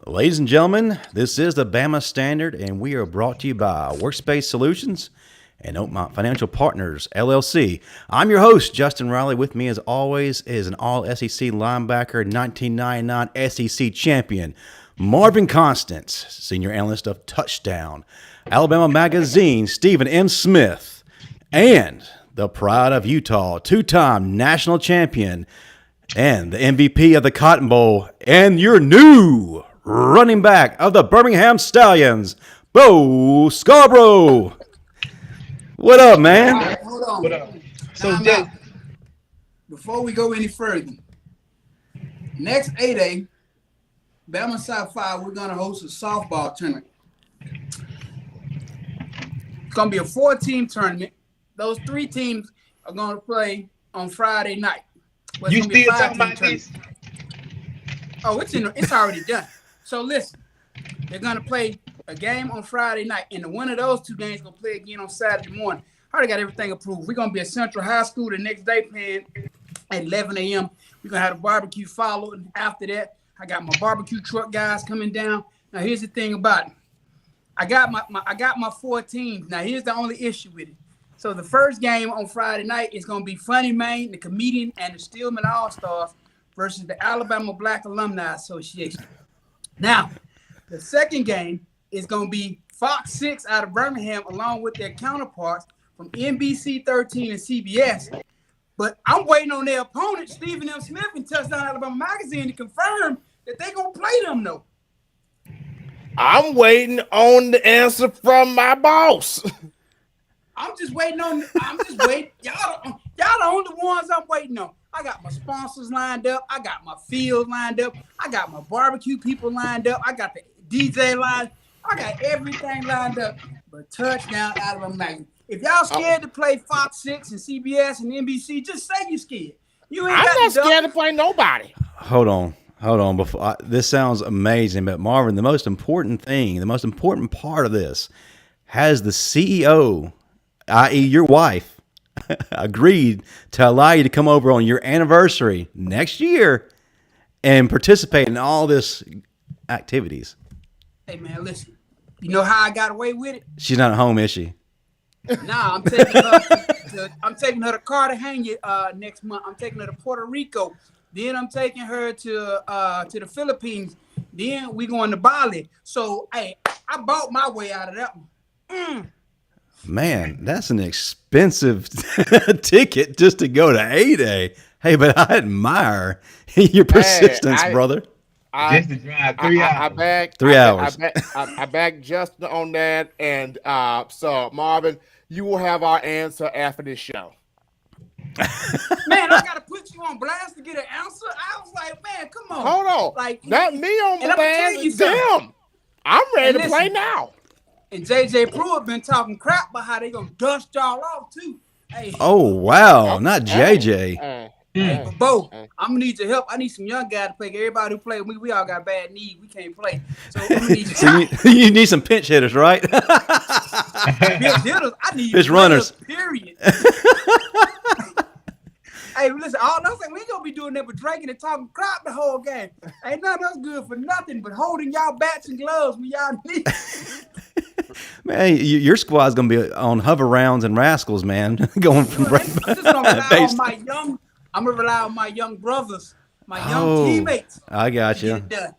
Ladies and gentlemen, this is the Bama Standard, and we are brought to you by Workspace Solutions and Oakmont Financial Partners, LLC. I'm your host, Justin Riley. With me, as always, is an all-SEC linebacker, 1999 SEC champion, Marvin Constance, senior analyst of Touchdown, Alabama Magazine, Stephen M. Smith, and the pride of Utah, two-time national champion, and the MVP of the Cotton Bowl, and your new running back of the Birmingham Stallions, Bo Scarbrough. What up, All man? right, hold on. What up? So, Time out. Before we go any further, next 8A, Bama South 5, we're going to host a softball tournament. It's going to be a 4-team tournament. Those 3 teams are going to play on Friday night. Well, you it's gonna be a still talking 5-team about tournament. this? Oh, it's already done. So listen, they're gonna play a game on Friday night, and the one of those 2 games gonna play again on Saturday morning. I already got everything approved. We're gonna be at Central High School the next day, playing at 11 a.m. We're gonna have a barbecue following. After that, I got my barbecue truck guys coming down. Now here's the thing about it. I got my 4 teams. Now here's the only issue with it. So the first game on Friday night is gonna be Funny Main, the comedian, and the Stillman All Stars versus the Alabama Black Alumni Association. Now, the second game is going to be Fox 6 out of Birmingham, along with their counterparts from NBC 13 and CBS. But I'm waiting on their opponent, Stephen M. Smith, and Touchdown Alabama Magazine to confirm that they're going to play them, though. I'm waiting on the answer from my boss. I'm just waiting. Y'all the only ones I'm waiting on. I got my sponsors lined up. I got my field lined up. I got my barbecue people lined up. I got the DJ line. I got everything lined up. But Touchdown Alabama Magazine. If y'all scared to play Fox 6 and CBS and NBC, just say you scared. You ain't I'm got not to scared to play nobody. Hold on. Before this sounds amazing, but Marvin, the most important part of this, has the CEO, i.e., your wife, agreed to allow you to come over on your anniversary next year and participate in all this activities. Hey, man, listen. You know how I got away with it? She's not at home, is she? Nah, I'm taking her to Cartagena next month. I'm taking her to Puerto Rico. Then I'm taking her to the Philippines. Then we going to Bali. So, hey, I bought my way out of that one. Man, that's an expensive ticket just to go to 8A. Hey, but I admire your persistence, brother. Just to drive 3 hours. I bagged 3 hours. I bagged Justin on that, and so Marvin, you will have our answer after this show. Man, I gotta put you on blast to get an answer. I was like, man, come on. Hold on, Like, not me on and I'ma tell you blast. something. Damn, I'm ready And to play listen. now. And JJ Pruitt been talking crap about how they gonna dust y'all off too. Hey, Oh, wow. Not JJ. but Bo, I'm gonna need your help. I need some young guys to play. Everybody who play with me, we all got bad knees. We can't play. So I'm gonna need your So help. you need some pinch hitters, right? Bill Dittles, I need It's runners. Period. Hey, listen, all I'm saying, we ain't gonna be doing that but drinking and talking crap the whole game. Ain't nothing else good for nothing but holding y'all bats and gloves when y'all need. Man, your squad's going to be on hover rounds and rascals, man. Going from I'm just gonna rely base. on I'm gonna rely on my young brothers, my young Oh, teammates. I got To get you. it done.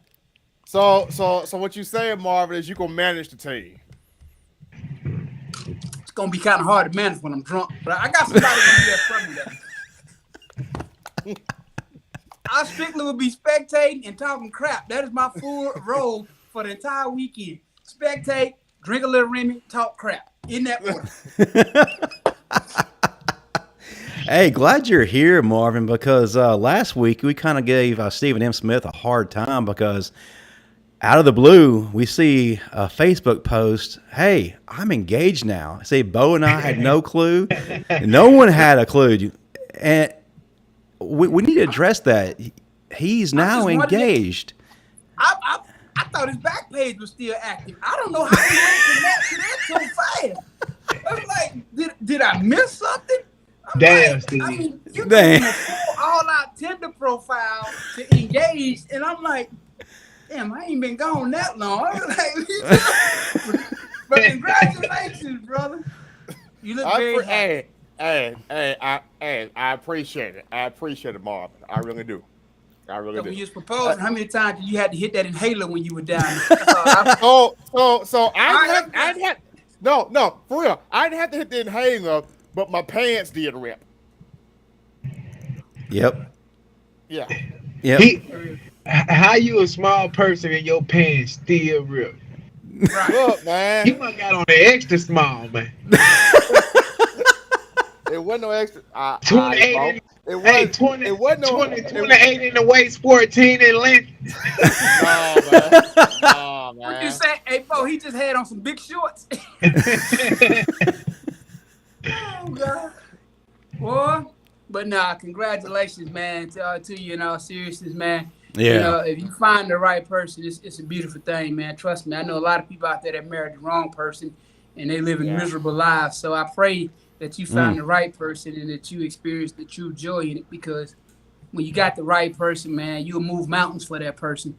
So what you saying, Marvin, is you gonna manage the team? It's gonna be kind of hard to manage when I'm drunk, but I got somebody to do that for me. Though. I strictly will be spectating and talking crap. That is my full role for the entire weekend. Spectate, drink a little Remy, talk crap. In that order. Hey, glad you're here, Marvin, because last week we kind of gave Stephen M. Smith a hard time because out of the blue, we see a Facebook post, hey, I'm engaged now. See, Bo and I had no clue. No one had a clue. And we need to address that. He's now just wondering- engaged. I thought his back page was still active. I don't know how he went from that to that so fast. I was like, did I miss something? I'm Damn, like, Steve. I mean, you Damn. got a full all-out Tinder profile to engage, and I'm like, damn, I ain't been gone that long. I was like, but congratulations, brother. You look very happy. I appreciate it. I appreciate it, Marvin. I really do. I really So do. when you was proposing, how many times did you had to hit that inhaler when you were down there? So I had no, for real. I didn't have to hit the inhaler, but my pants did rip. Yep. Yeah. Yep. How you a small person and your pants still rip? Right. Look, man. You must got on the extra small, man. It wasn't no extra. 28 it wasn't 28 no. in the waist, 14 in length. No, man. What you say? Hey, Bo, he just had on some big shorts. Oh, God. Boy. But nah, congratulations, man, to you in all seriousness, man. Yeah. You know, if you find the right person, it's a beautiful thing, man. Trust me. I know a lot of people out there that married the wrong person and they live in miserable lives. So I pray that you find the right person and that you experience the true joy in it, because when you got the right person, man, you'll move mountains for that person.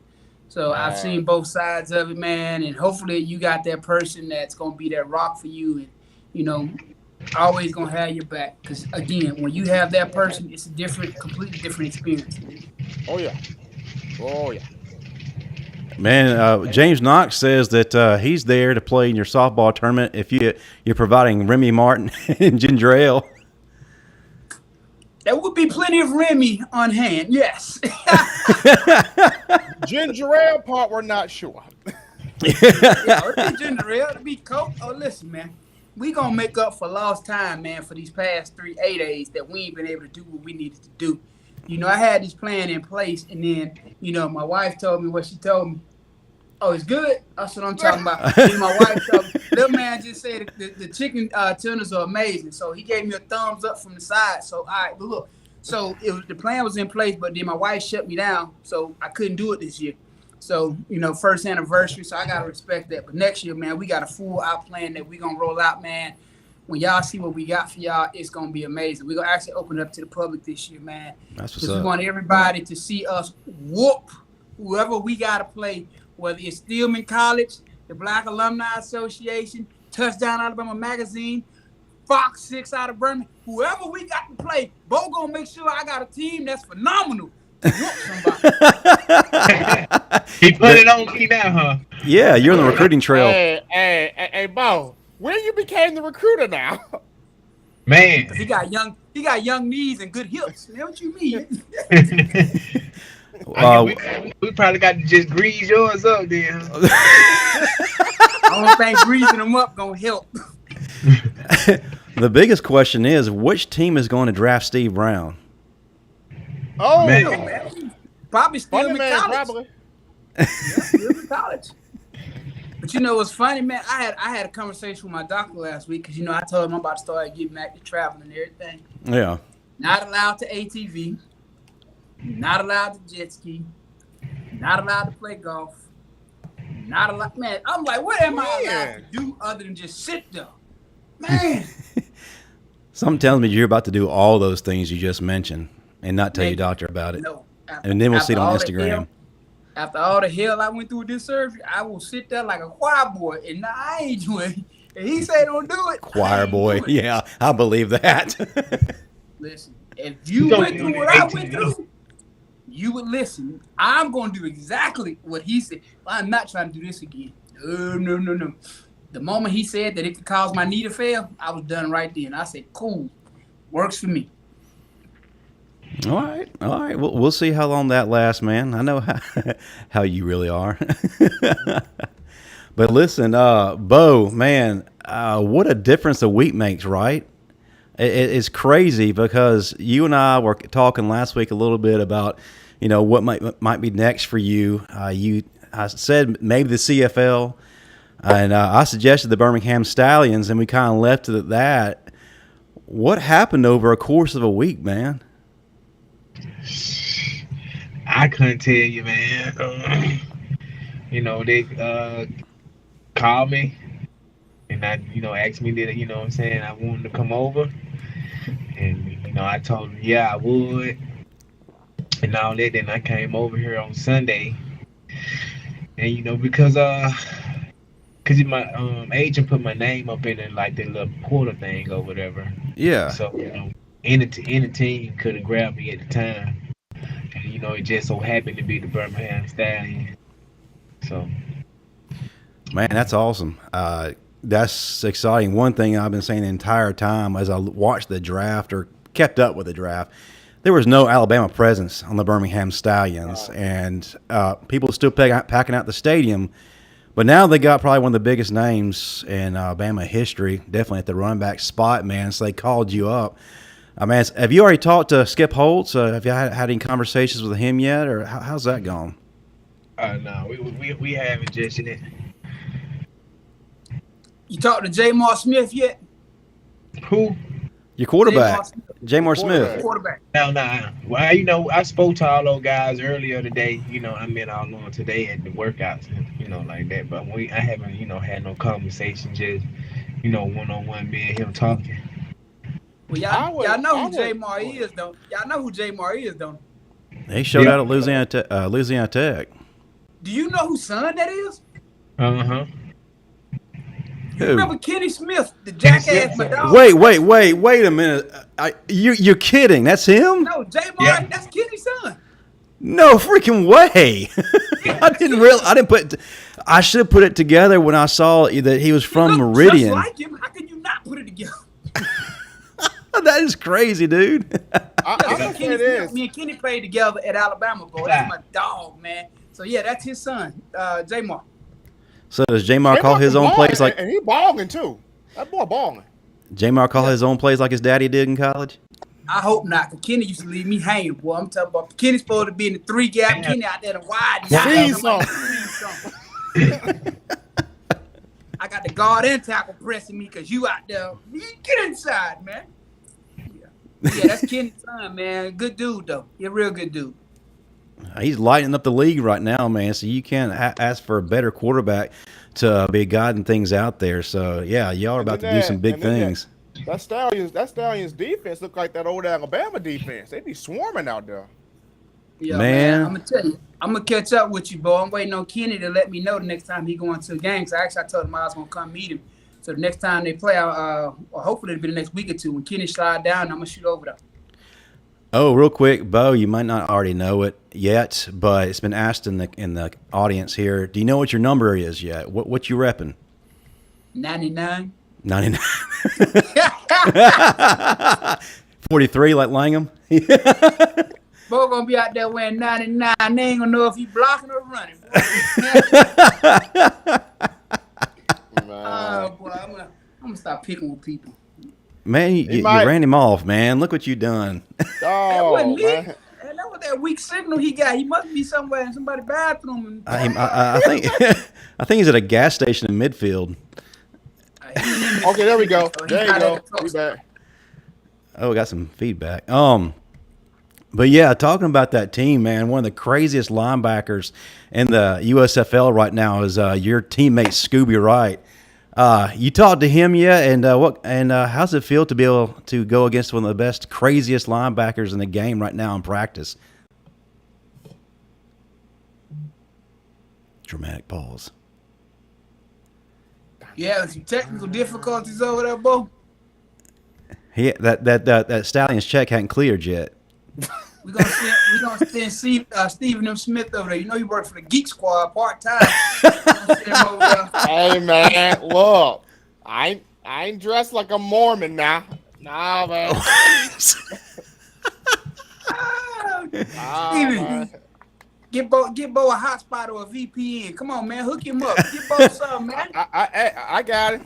So I've seen both sides of it, man, and hopefully you got that person that's going to be that rock for you and, you know, always going to have your back. Because, again, when you have that person, it's a completely different experience. Oh, yeah. Man, James Knox says that he's there to play in your softball tournament if you're providing Remy Martin and ginger ale. There would be plenty of Remy on hand, yes. Ginger ale part, we're not sure. It'd be ginger ale, it'd be Coke. Oh, listen, man. We gonna make up for lost time, man, for these past 3 days that we ain't been able to do what we needed to do. You know, I had this plan in place, and then, you know, my wife told me what she told me. Oh, it's good? That's what I'm talking about. Then my wife told me, little man just said the chicken tenders are amazing. So he gave me a thumbs up from the side. So, all right, but look. So the plan was in place, but then my wife shut me down, so I couldn't do it this year. So, you know, first anniversary, so I got to respect that. But next year, man, we got a full-out plan that we're going to roll out, man. When y'all see what we got for y'all, it's going to be amazing. We're going to actually open it up to the public this year, man. That's what's up. We want everybody to see us whoop whoever we got to play, whether it's Stillman College, the Black Alumni Association, Touchdown Alabama Magazine, Fox 6 out of Birmingham, whoever we got to play, Bo gonna make sure I got a team that's phenomenal. Whoop somebody. He put it on me now, huh? Yeah, you're on the recruiting trail. Hey, Bo, when you became the recruiter now? Man. He got young knees and good hips. Man, what you mean? We probably got to just grease yours up then. I don't think greasing them up gonna help. The biggest question is, which team is going to draft Steve Brown? Oh, man. Probably Stillman College. Probably. Yeah, Stillman College. But you know what's funny, man? I had a conversation with my doctor last week because, you know, I told him I'm about to start getting back to traveling and everything. Yeah. Not allowed to ATV. Not allowed to jet ski. Not allowed to play golf. Not allowed. Man, I'm like, what am I allowed to do other than just sit there? Man. Something tells me you're about to do all those things you just mentioned and not tell your doctor about it. No. And then we'll see it on Instagram. After all the hell I went through with this surgery, I will sit there like a choir boy, and I ain't doing it. And he say don't do it. Choir boy. Yeah, I believe that. Listen, if you went through what I went through, you would listen. I'm going to do exactly what he said. I'm not trying to do this again. No. The moment he said that it could cause my knee to fail, I was done right then. I said, cool, works for me. All right. We'll see how long that lasts, man. I know how you really are. But listen, Bo, man, what a difference a week makes, right? It's crazy because you and I were talking last week a little bit about, you know, what might be next for you. I said maybe the CFL, and I suggested the Birmingham Stallions, and we kind of left it at that. What happened over a course of a week, man? I couldn't tell you, man. You know, they called me and asked me that, you know what I'm saying, I wanted to come over. And, you know, I told them, yeah, I would. And all that. Then I came over here on Sunday. And because my agent put my name up in it like that little portal thing or whatever. Yeah. So any team could have grabbed me at the time, and it just so happened to be the Birmingham Stallions. So, man, that's awesome. That's exciting. One thing I've been saying the entire time as I watched the draft or kept up with the draft, there was no Alabama presence on the Birmingham Stallions, and people still packing out the stadium. But now they got probably one of the biggest names in Bama history, definitely at the running back spot, man. So they called you up. I mean, have you already talked to Skip Holtz? Have you had any conversations with him yet, or how's that going? No, we haven't just yet. You talked to Jamar Smith yet? Who? Your quarterback, Jamar Smith. Quarterback. No. Well, I spoke to all those guys earlier today. I met all of them today at the workouts, like that. But I haven't, had no conversation. Just, one-on-one, me and him talking. Well, y'all know who Jamar is, though. Y'all know who Jamar is, don't you? He showed out at Louisiana Tech. Do you know whose son that is? Uh-huh. You remember Kenny Smith, the jackass Madonna? Wait a minute. You're kidding. That's him? No, Jamar, that's Kenny's son. No freaking way. I should have put it together when I saw that he was from Meridian. Just like him. How can you not put it together? That is crazy, dude. Me and Kenny played together at Alabama, bro. That's my dog, man. So, yeah, that's his son, Jamar. So does Jamar call his own plays like? And he balling too. That boy balling. Jamar call his own plays like his daddy did in college? I hope not, because Kenny used to leave me hanging, boy. I'm talking about Kenny's supposed to be in the 3 gap. Kenny out there the wide. I got the guard and tackle pressing me because you out there. Get inside, man. Yeah, that's Kenny's son, man. Good dude, though. He's a real good dude. He's lighting up the league right now, man. So you can't ask for a better quarterback to be guiding things out there. So yeah, y'all are about to do some big things. That Stallions defense look like that old Alabama defense. They be swarming out there. Yeah, man. I'm gonna tell you, I'm gonna catch up with you, boy. I'm waiting on Kenny to let me know the next time he going to a game. So I told him I was gonna come meet him. So the next time they play, hopefully it'll be the next week or two. When Kenny slide down, I'm gonna shoot over there. Oh, real quick, Bo, you might not already know it yet, but it's been asked in the audience here. Do you know what your number is yet? What you repping? 99. 99. 43 like Langham? Bo gonna be out there wearing 99. They ain't gonna know if he blocking or running. Boy, I'm gonna stop picking with people. Man, you ran him off, man. Look what you done. That wasn't me. Man. That was that weak signal he got. He must be somewhere in somebody's bathroom. I think he's at a gas station in midfield. Okay, there we go. There you go. We back. Oh, we got some feedback. But yeah, talking about that team, man, one of the craziest linebackers in the USFL right now is your teammate Scooby Wright. You talked to him yet? And how's it feel to be able to go against one of the best, craziest linebackers in the game right now in practice? Dramatic pause. Yeah, some technical difficulties over there, Bo. That Stallions check hadn't cleared yet. We're gonna send Stephen M. Smith over there. You know he worked for the Geek Squad part-time. Hey man, look. I ain't dressed like a Mormon now. Nah, man. Steven, get Bo a hotspot or a VPN. Come on, man, hook him up. Get Bo something, man. I got it.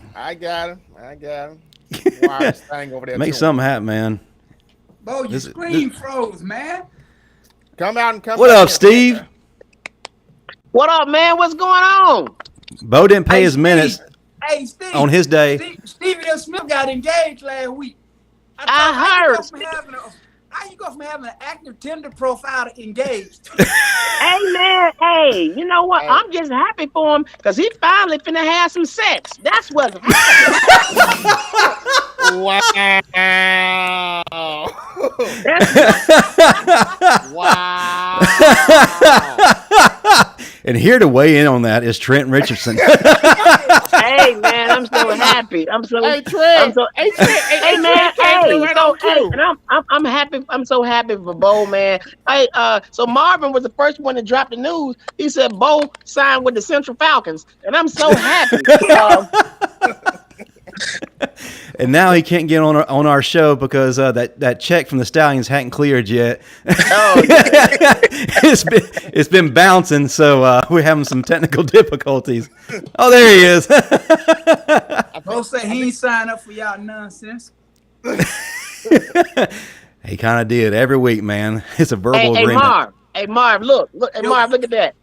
Wireless thing over there. Make something happen, man. Bo, your screen froze, man. Come out and come. What up, Steve? What up, man? What's going on? Bo didn't pay his minutes Steve, on his day. Stephen M. Smith got engaged last week. I heard. How you go from having an active Tinder profile to engaged? Hey, man. Hey, you know what? I'm just happy for him because he finally finna have some sex. That's what's happening. Wow. Wow. And here to weigh in on that is Trent Richardson. Hey man, I'm so happy. I'm so Hey Trent. Hey man, and I'm happy. I'm so happy for Bo, man. Hey, so Marvin was the first one to drop the news. He said Bo signed with the Central Falcons, and I'm so happy. And now he can't get on our show because that check from the Stallions hadn't cleared yet. Oh, It's been bouncing, so we're having some technical difficulties. Oh, there he is. Bo say he ain't signed up for y'all nonsense. He kind of did every week, man. It's a verbal agreement. Hey Marv, look, Marv, look at that.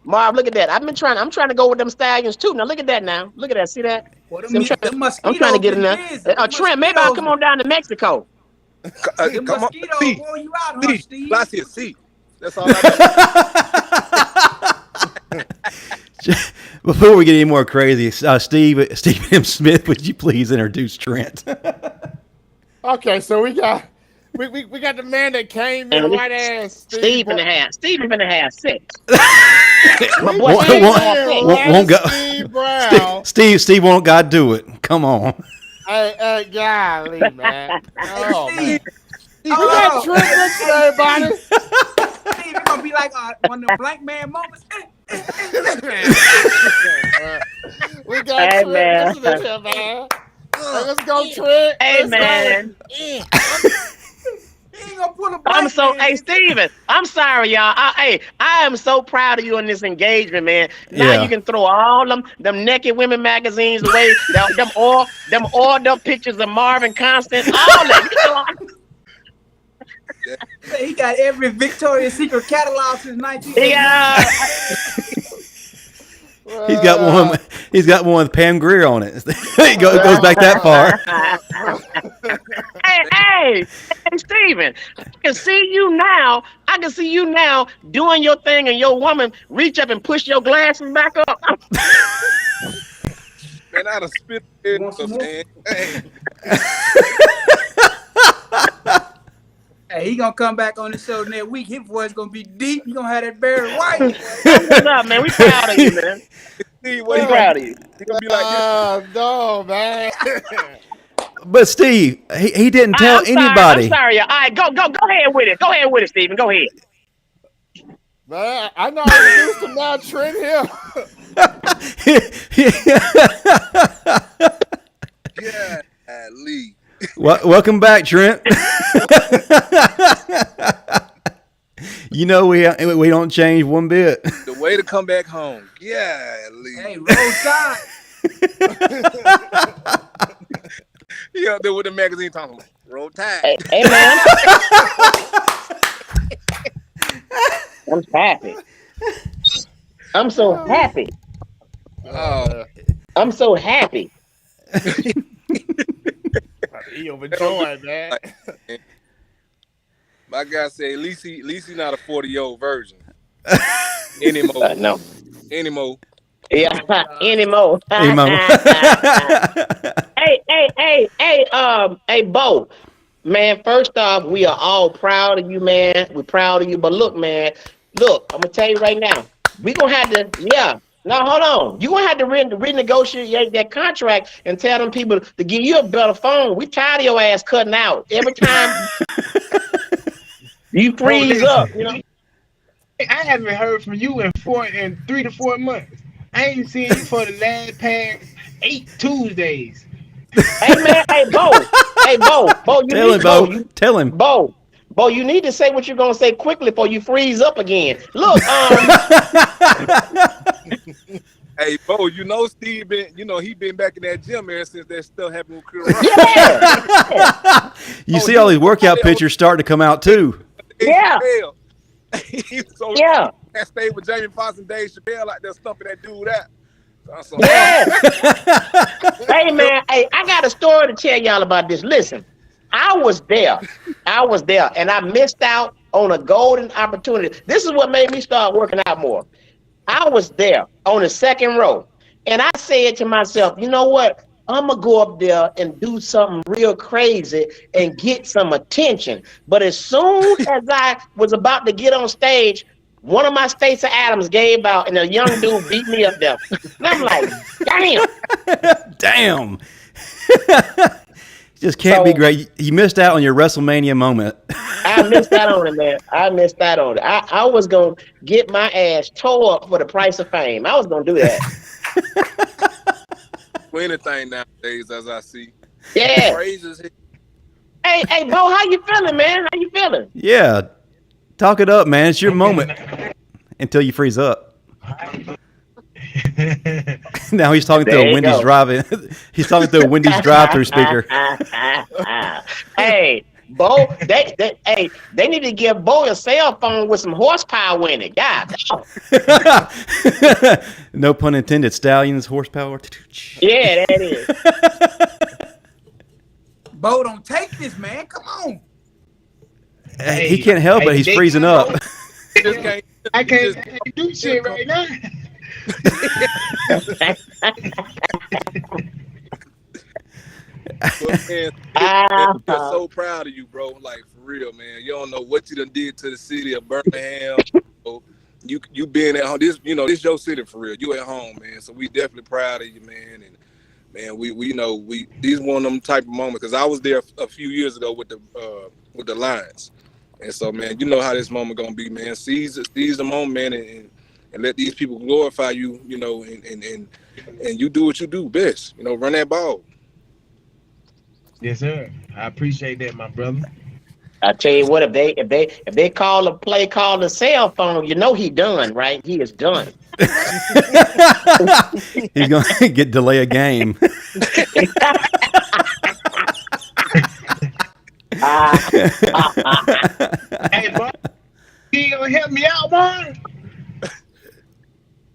Marv, look at that. I'm trying to go with them Stallions too. Now look at that. Now look at that. See that? Well, See, I'm trying to get in there. Trent, maybe I'll come on down to Mexico. The Come on, mosquitoes see, wore you out, huh, Steve? Last year, see. That's all I Before we get any more crazy, Steve M. Smith, would you please introduce Trent? Okay, so we got the man that came in white ass Steve in the half 6. My boy Won't- Steve in the won't- half 6. won't go. Steve Brown. Steve won't God do it. Come on. Hey, golly, man. Oh, man. We We got Trent Richardson, everybody. Steve, it's gonna be like one of the blank man moments. We got Hey, Trent man. Richardson here, man. Hey, let's go, Trent. Hey Let's man, He ain't gonna pull a blank man. hey Steven, I'm sorry, y'all. I am so proud of you in this engagement, man. Now Yeah. you can throw all them naked women magazines away, them oiled up pictures of Marvin Constant, all that. He got every Victoria's Secret catalog since 1980. Yeah. He's got one with Pam Grier on it. It goes back that far. Hey, Steven, I can see you now doing your thing, and your woman reach up and push your glasses back up. Man, I'd have spit it, man. Hey, Hey, he gonna come back on the show next week. His voice gonna be deep. He gonna have that Barry White. What's up, man? We proud of you, man. Steve, We proud of you. He gonna be like this. No, man. But Steve, he didn't tell I'm anybody. sorry, y'all. All right, go ahead with it. Go ahead with it, Steven. Go ahead. Man, I know I introduced him now, Trent here. Yeah, Lee. Welcome back, Trent. You know we don't change one bit. The way to come back home. Yeah, Lee. Hey, roll tide. He up there with the magazine talking like, roll tide. Hey, man. I'm happy. I'm so happy. Oh, I'm so happy. He overjoyed, man. my guy said, at least he not a 40-year-old virgin anymore. No. Anymore. Yeah, anymore. Hey, mama. Hey, Bo. Man, first off, we are all proud of you, man. We're proud of you. But look, man, I'm gonna tell you right now. We're gonna have to, now hold on. You're gonna have to renegotiate that contract and tell them people to give you a better phone. We tired of your ass cutting out every time you freeze up, you know. I haven't heard from you in 3 to 4 months. I ain't seen you for the past 8 Tuesdays. Hey man, Bo, Tell him. Bo, you need to say what you're gonna say quickly before you freeze up again. Look, Hey, Bo, you know Steve been, he been back in that gym ever since that stuff happened with Chris Rock. yeah, You see all these workout pictures starting to come out too. Yeah. So Yeah. I stayed with Jamie Foxx and Dave Chappelle like they're stumping that dude out. So, yeah. Hey man, I got a story to tell y'all about this. Listen, I was there, and I missed out on a golden opportunity. This is what made me start working out more. I was there on the second row, and I said to myself, you know what? I'm going to go up there and do something real crazy and get some attention. But as soon as I was about to get on stage, one of my States of Adams gave out, and a young dude beat me up there. And I'm like, damn. Damn. Just can't be great. You missed out on your WrestleMania moment. I missed out on it, man. I missed out on it. I was going to get my ass tore up for the price of fame. I was going to do that. For anything nowadays, as I see. Yeah. Praises. Hey, Bo, how you feeling, man? How you feeling? Yeah. Talk it up, man. It's your moment until you freeze up. Now he's talking through a Wendy's drive-in. He's talking through a Wendy's drive-through speaker. Hey, Bo, they need to give Bo a cell phone with some horsepower in it. God. No pun intended. Stallions horsepower. Yeah, that is. Bo, don't take this, man. Come on. Hey, he can't help it. He's freezing up. I can't do shit right now. But man, I'm so proud of you, bro. Like for real, man. You don't know what you done did to the city of Birmingham. You being at home. This your city for real. You at home, man. So we definitely proud of you, man. And man, we these one of them type of moments because I was there a few years ago with the Lions, and so man, you know how this moment gonna be, man. Seize the moment, man, and let these people glorify you, and you do what you do best, run that ball. Yes, sir. I appreciate that, my brother. I tell you what, if they call a play called a cell phone, he done, right? He is done. He's gonna get delay a game. Hey, bro, you gonna help me out, man?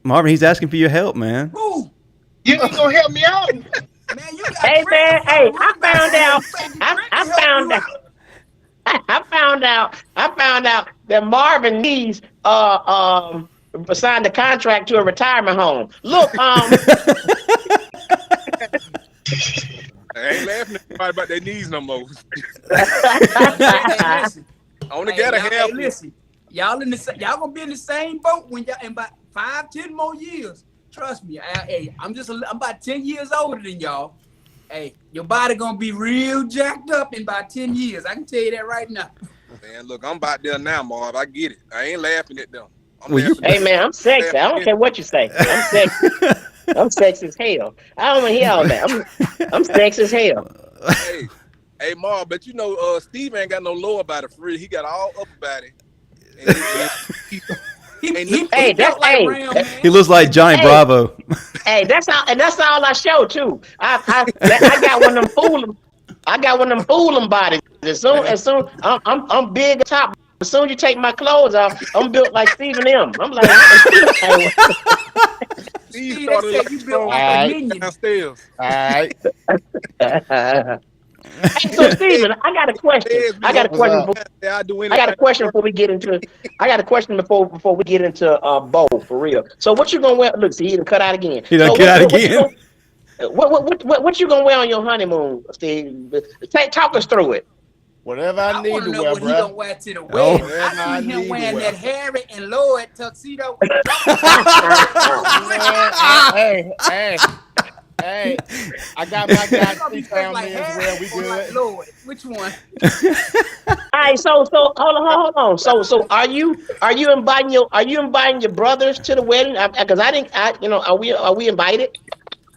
Marvin, he's asking for your help, man. Ooh. You ain't gonna help me out? Man, you got Hey, man, hey, I found out that Marvin needs signed a contract to a retirement home. Look, I ain't laughing at anybody about their knees no more. I only gotta help. Listen, y'all gonna be in the same boat when y'all in about 5-10 more years. Trust me. I'm about 10 years older than y'all. Hey, your body gonna be real jacked up in about 10 years. I can tell you that right now. Man, look, I'm about there now, Marv. I get it. I ain't laughing at them. Hey, man, I'm sexy. I don't care what you say. I'm sexy. I'm sexy as hell. I don't want to hear all that. I'm sexy as hell. Hey, Marv, but Steve ain't got no lower body for real. He got all upper body. He looks like Johnny Bravo. Hey, that's all I show too. I got one of them fooling. I got one of them fooling bodies. As soon I'm big at top. As soon as you take my clothes off, I'm built like Stephen M. I'm like, Steve started like you built like a minion downstairs. All right. Hey, so Stephen, I got a question. I got a question before we get into. I got a question before we get into Bo for real. So what you gonna wear? Look, see, he done cut out again. What you gonna wear on your honeymoon, Steve? Talk us through it. Whatever I need to wear, what he gonna wear to the wedding. I see him wearing that Harry and Lloyd tuxedo. Hey, I got my guy down there where we good. Lord, which one? All right, so hold on. So are you inviting your brothers to the wedding? Because are we invited?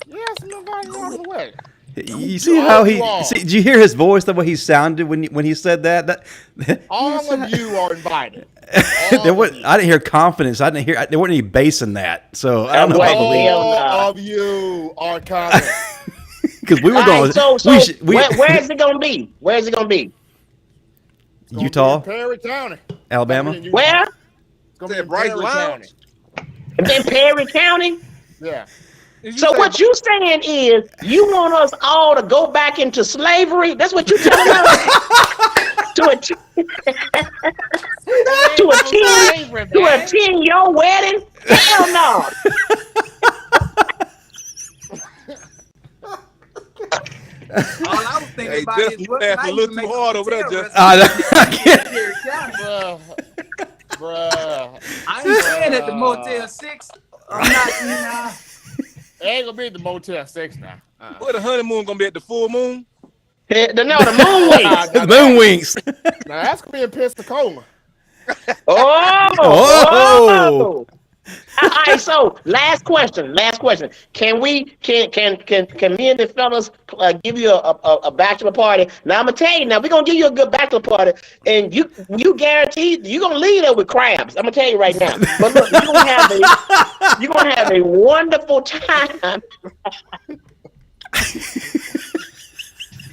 Yes, I'm inviting you to the wedding. You see how did you hear his voice, the way he sounded when he said that? All of you are invited. I didn't hear confidence. There wasn't any bass in that. So I don't know. All of you are confident. Because we were going. Where is it gonna be? Where is it gonna be? Utah, Perry County, Alabama. Where? It's gonna be in Perry County. In Perry County. Yeah. So what you saying is you want us all to go back into slavery? That's what you telling us? to attend your wedding? Hell no. All I was thinking about is what a little too hard over there, Justin. I can't. Bruh. I staying at the Motel 6. I'm not. It ain't gonna be at the Motel 6 now. Where the honeymoon gonna be at the full moon? The moon wings. The moon wings. Now that's gonna be in Pensacola. Oh. All right, so last question. Can me and the fellas give you a bachelor party? Now I'm gonna tell you. Now we're gonna give you a good bachelor party, and you guarantee you're gonna leave there with crabs. I'm gonna tell you right now. But look, you're gonna have a wonderful time.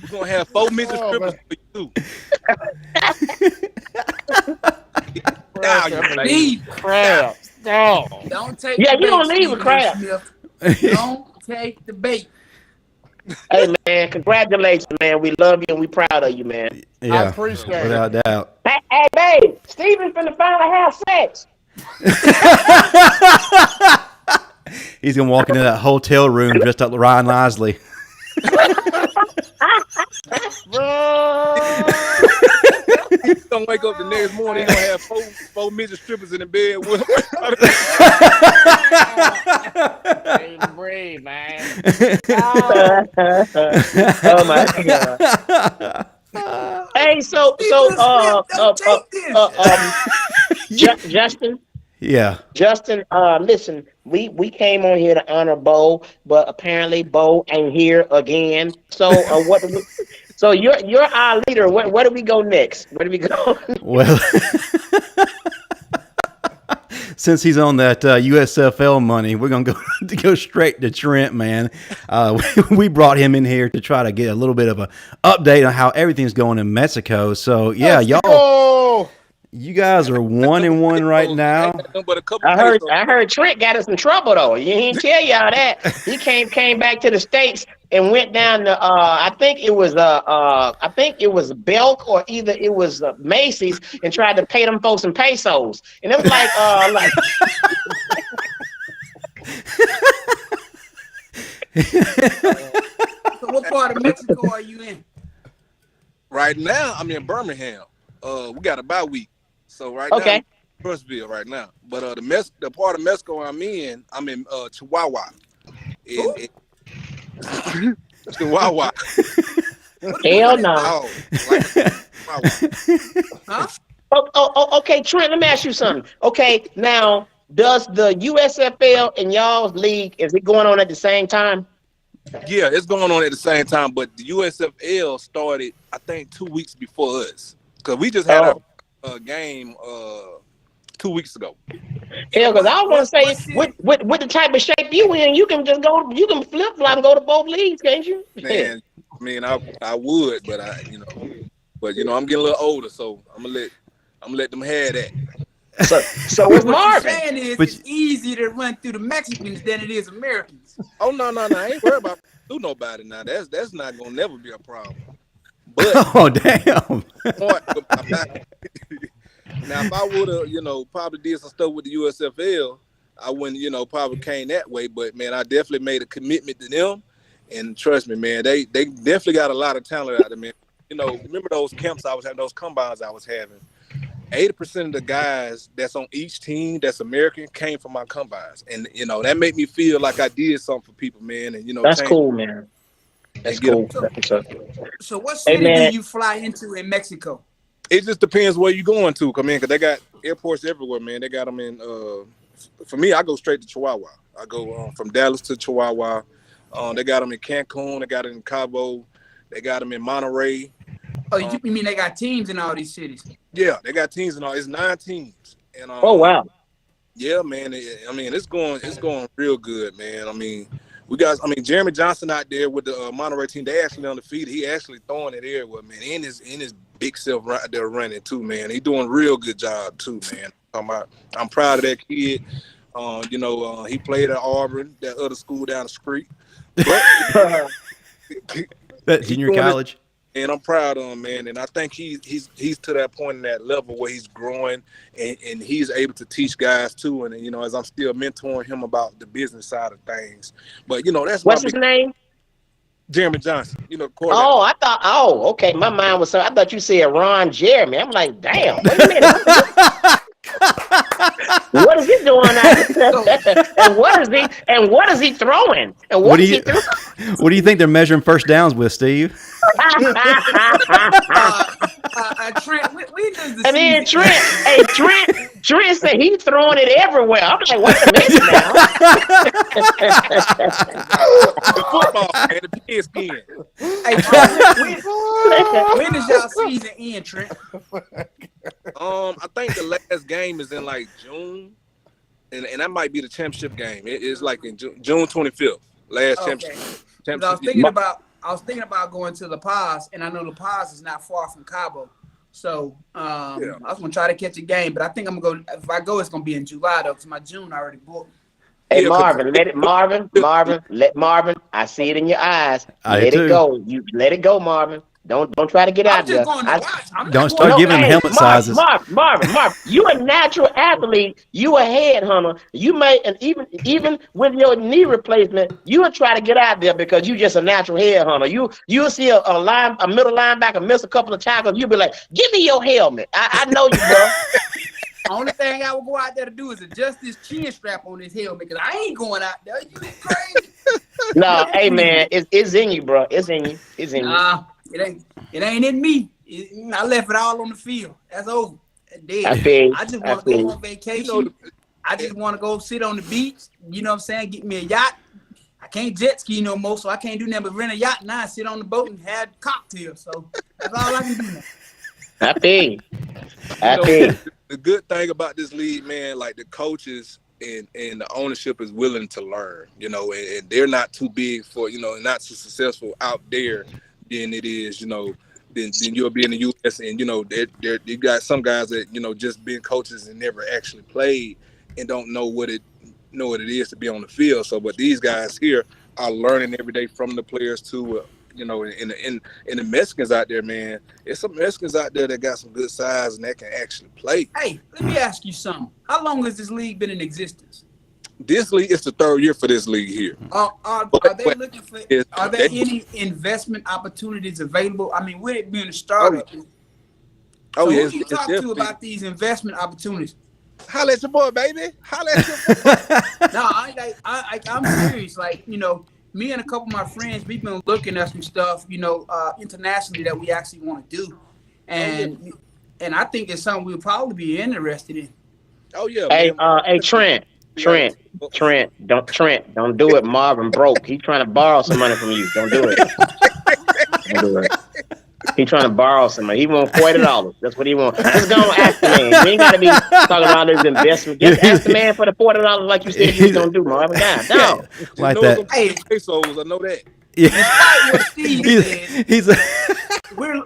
We're gonna have 4 midget strippers for you. Leave crabs. No. Don't take. Yeah, the you don't bait, leave with crabs. Don't take the bait. Hey man, congratulations, man. We love you and we proud of you, man. Yeah, I appreciate it. without doubt. Hey, babe, Steven's finna finally have sex. He's gonna walk into that hotel room dressed up like Ryan Lisley. He's gonna wake up the next morning. He's gonna have 4 midget strippers in the bed with him. Brave, man. Oh my god. Hey, Justin. Yeah. Justin, listen, we came on here to honor Bo, but apparently Bo ain't here again. So so you're our leader. Where do we go next? Where do we go? Well, since he's on that USFL money, we're gonna go straight to Trent, man. We brought him in here to try to get a little bit of an update on how everything's going in Mexico. So yeah, y'all. You guys are 1-1 right now. I heard Trent got us in trouble though. He didn't tell y'all that. He came back to the States and went down to I think it was Belk or either it was Macy's and tried to pay them folks some pesos. And it was like So what part of Mexico are you in? Right now, I'm in Birmingham. We got a bye week. So right now, Brunsville right now. But the part of Mexico I'm in Chihuahua. Chihuahua. Hell no. Huh? Okay, Trent, let me ask you something. Okay, now does the USFL and y'all's league, is it going on at the same time? Yeah, it's going on at the same time, but the USFL started, I think, 2 weeks before us. Because we just had a game 2 weeks ago. Yeah, because I was going to say, with the type of shape you in, you can just go, you can flip-flop and go to both leagues, can't you? Man, I mean, I would, but I'm getting a little older, so I'm gonna let them have that. So with What Marvin, you're saying is it's easier to run through the Mexicans than it is Americans. Oh no, I ain't worried about do nobody now. That's not gonna never be a problem. But oh damn. Now if I would have, probably did some stuff with the USFL, I wouldn't, probably came that way. But man, I definitely made a commitment to them, and trust me, man, they definitely got a lot of talent out there, man. Remember those camps I was having, those combines I was having. 80% of the guys that's on each team that's American came from my combines, and that made me feel like I did something for people, man. And that's cool, man. That's cool. So what city do you fly into in Mexico? It just depends where you're going to come in, because they got airports everywhere, man. They got them in. For me, I go straight to Chihuahua. I go from Dallas to Chihuahua. They got them in Cancun. They got it in Cabo. They got them in Monterey. Oh, you mean they got teams in all these cities? Yeah, they got teams in all. It's 9 teams. And oh wow. Yeah, man. It's going real good, man. We got. Jeremy Johnson out there with the Monterey team. They actually undefeated. He actually throwing it everywhere, man. In his big self right there running too, man. He doing a real good job too, man. I'm proud of that kid. He played at Auburn, that other school down the street. But that junior college. And I'm proud of him, man. And I think he's to that point in that level where he's growing and he's able to teach guys too. And as I'm still mentoring him about the business side of things. But that's what's his name? Jeremy Johnson. Oh, I thought. Oh, okay. My mind was. I thought you said Ron Jeremy. I'm like, damn. Wait a minute. What is he doing out? and what is he throwing? And what is he throwing? What do you think they're measuring first downs with, Steve? Trent, we just the And then season. Trent said he's throwing it everywhere. I'm like, wait a minute now. The football and the pigskin. Hey, Trent, when does y'all season end, Trent? I think the last game is in like June, and that might be the championship game. It's like in June 25th, last championship. I was thinking about going to La Paz, and I know La Paz is not far from Cabo. So I was gonna try to catch a game, but I think I'm gonna go. If I go, it's gonna be in July though, because my June already booked. Hey Marvin, let Marvin. I see it in your eyes. Let it go. You let it go, Marvin. Don't try to get out there. Don't start giving them helmet sizes. Marvin, you a natural athlete. You a headhunter. You may, and even with your knee replacement, you will try to get out there because you just a natural headhunter. You'll see a middle linebacker miss a couple of tackles. You'll be like, give me your helmet. I know you, bro. Only thing I would go out there to do is adjust this chin strap on his helmet because I ain't going out there. You crazy? No, hey man, it's in you, bro. It's in you. It's in you. It ain't in me. I left it all on the field. That's over. I just want to go on vacation. I just want to go sit on the beach. You know what I'm saying? Get me a yacht. I can't jet ski no more, so I can't do nothing but rent a yacht now and sit on the boat and have cocktails. So that's all I can do now. I think. The good thing about this league, man, like the coaches and the ownership is willing to learn, and they're not too big for, not so successful out there than it is, then you'll be in the U.S. and, you got some guys that, just been coaches and never actually played and don't know what it is to be on the field. So, but these guys here are learning every day from the players too. In the Mexicans out there, man, there's some Mexicans out there that got some good size and that can actually play. Hey, let me ask you something. How long has this league been in existence? This league is the third year for this league here. Are there any investment opportunities available? I mean, with it being a startup, who you talk to about these investment opportunities? Holla at your boy, baby. Holla at your boy. No, I'm serious. Like, me and a couple of my friends, we've been looking at some stuff, internationally that we actually want to do, and I think it's something we'll probably be interested in. Oh yeah. Hey, Trent, don't do it. Marvin broke. He's trying to borrow some money from you. Don't do it. Don't do it. He's trying to borrow some money. He want $40. That's what he wants. Just go and ask the man. You ain't got to be talking about his investment. Just ask the man for the $40 like you said you was going to do, Marvin. No. Like that. Hey, pesos, I know that. Yeah. Despite what Steve said,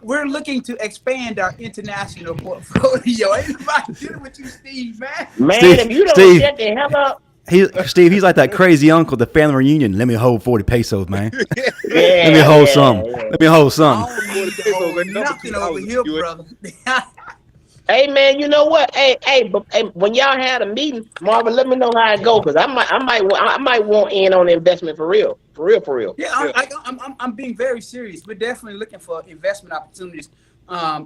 we're looking to expand our international portfolio. Ain't nobody dealing with you, Steve, man. Steve, if you don't shut the hell up. Steve, he's like that crazy uncle, the family reunion. Let me hold 40 pesos, man. Let me hold some. Let me hold some. Nothing over here, brother. Hey man, you know what? But when y'all had a meeting, Marvin, let me know how it go, because I might want in on the investment for real. Yeah, I'm being very serious. We're definitely looking for investment opportunities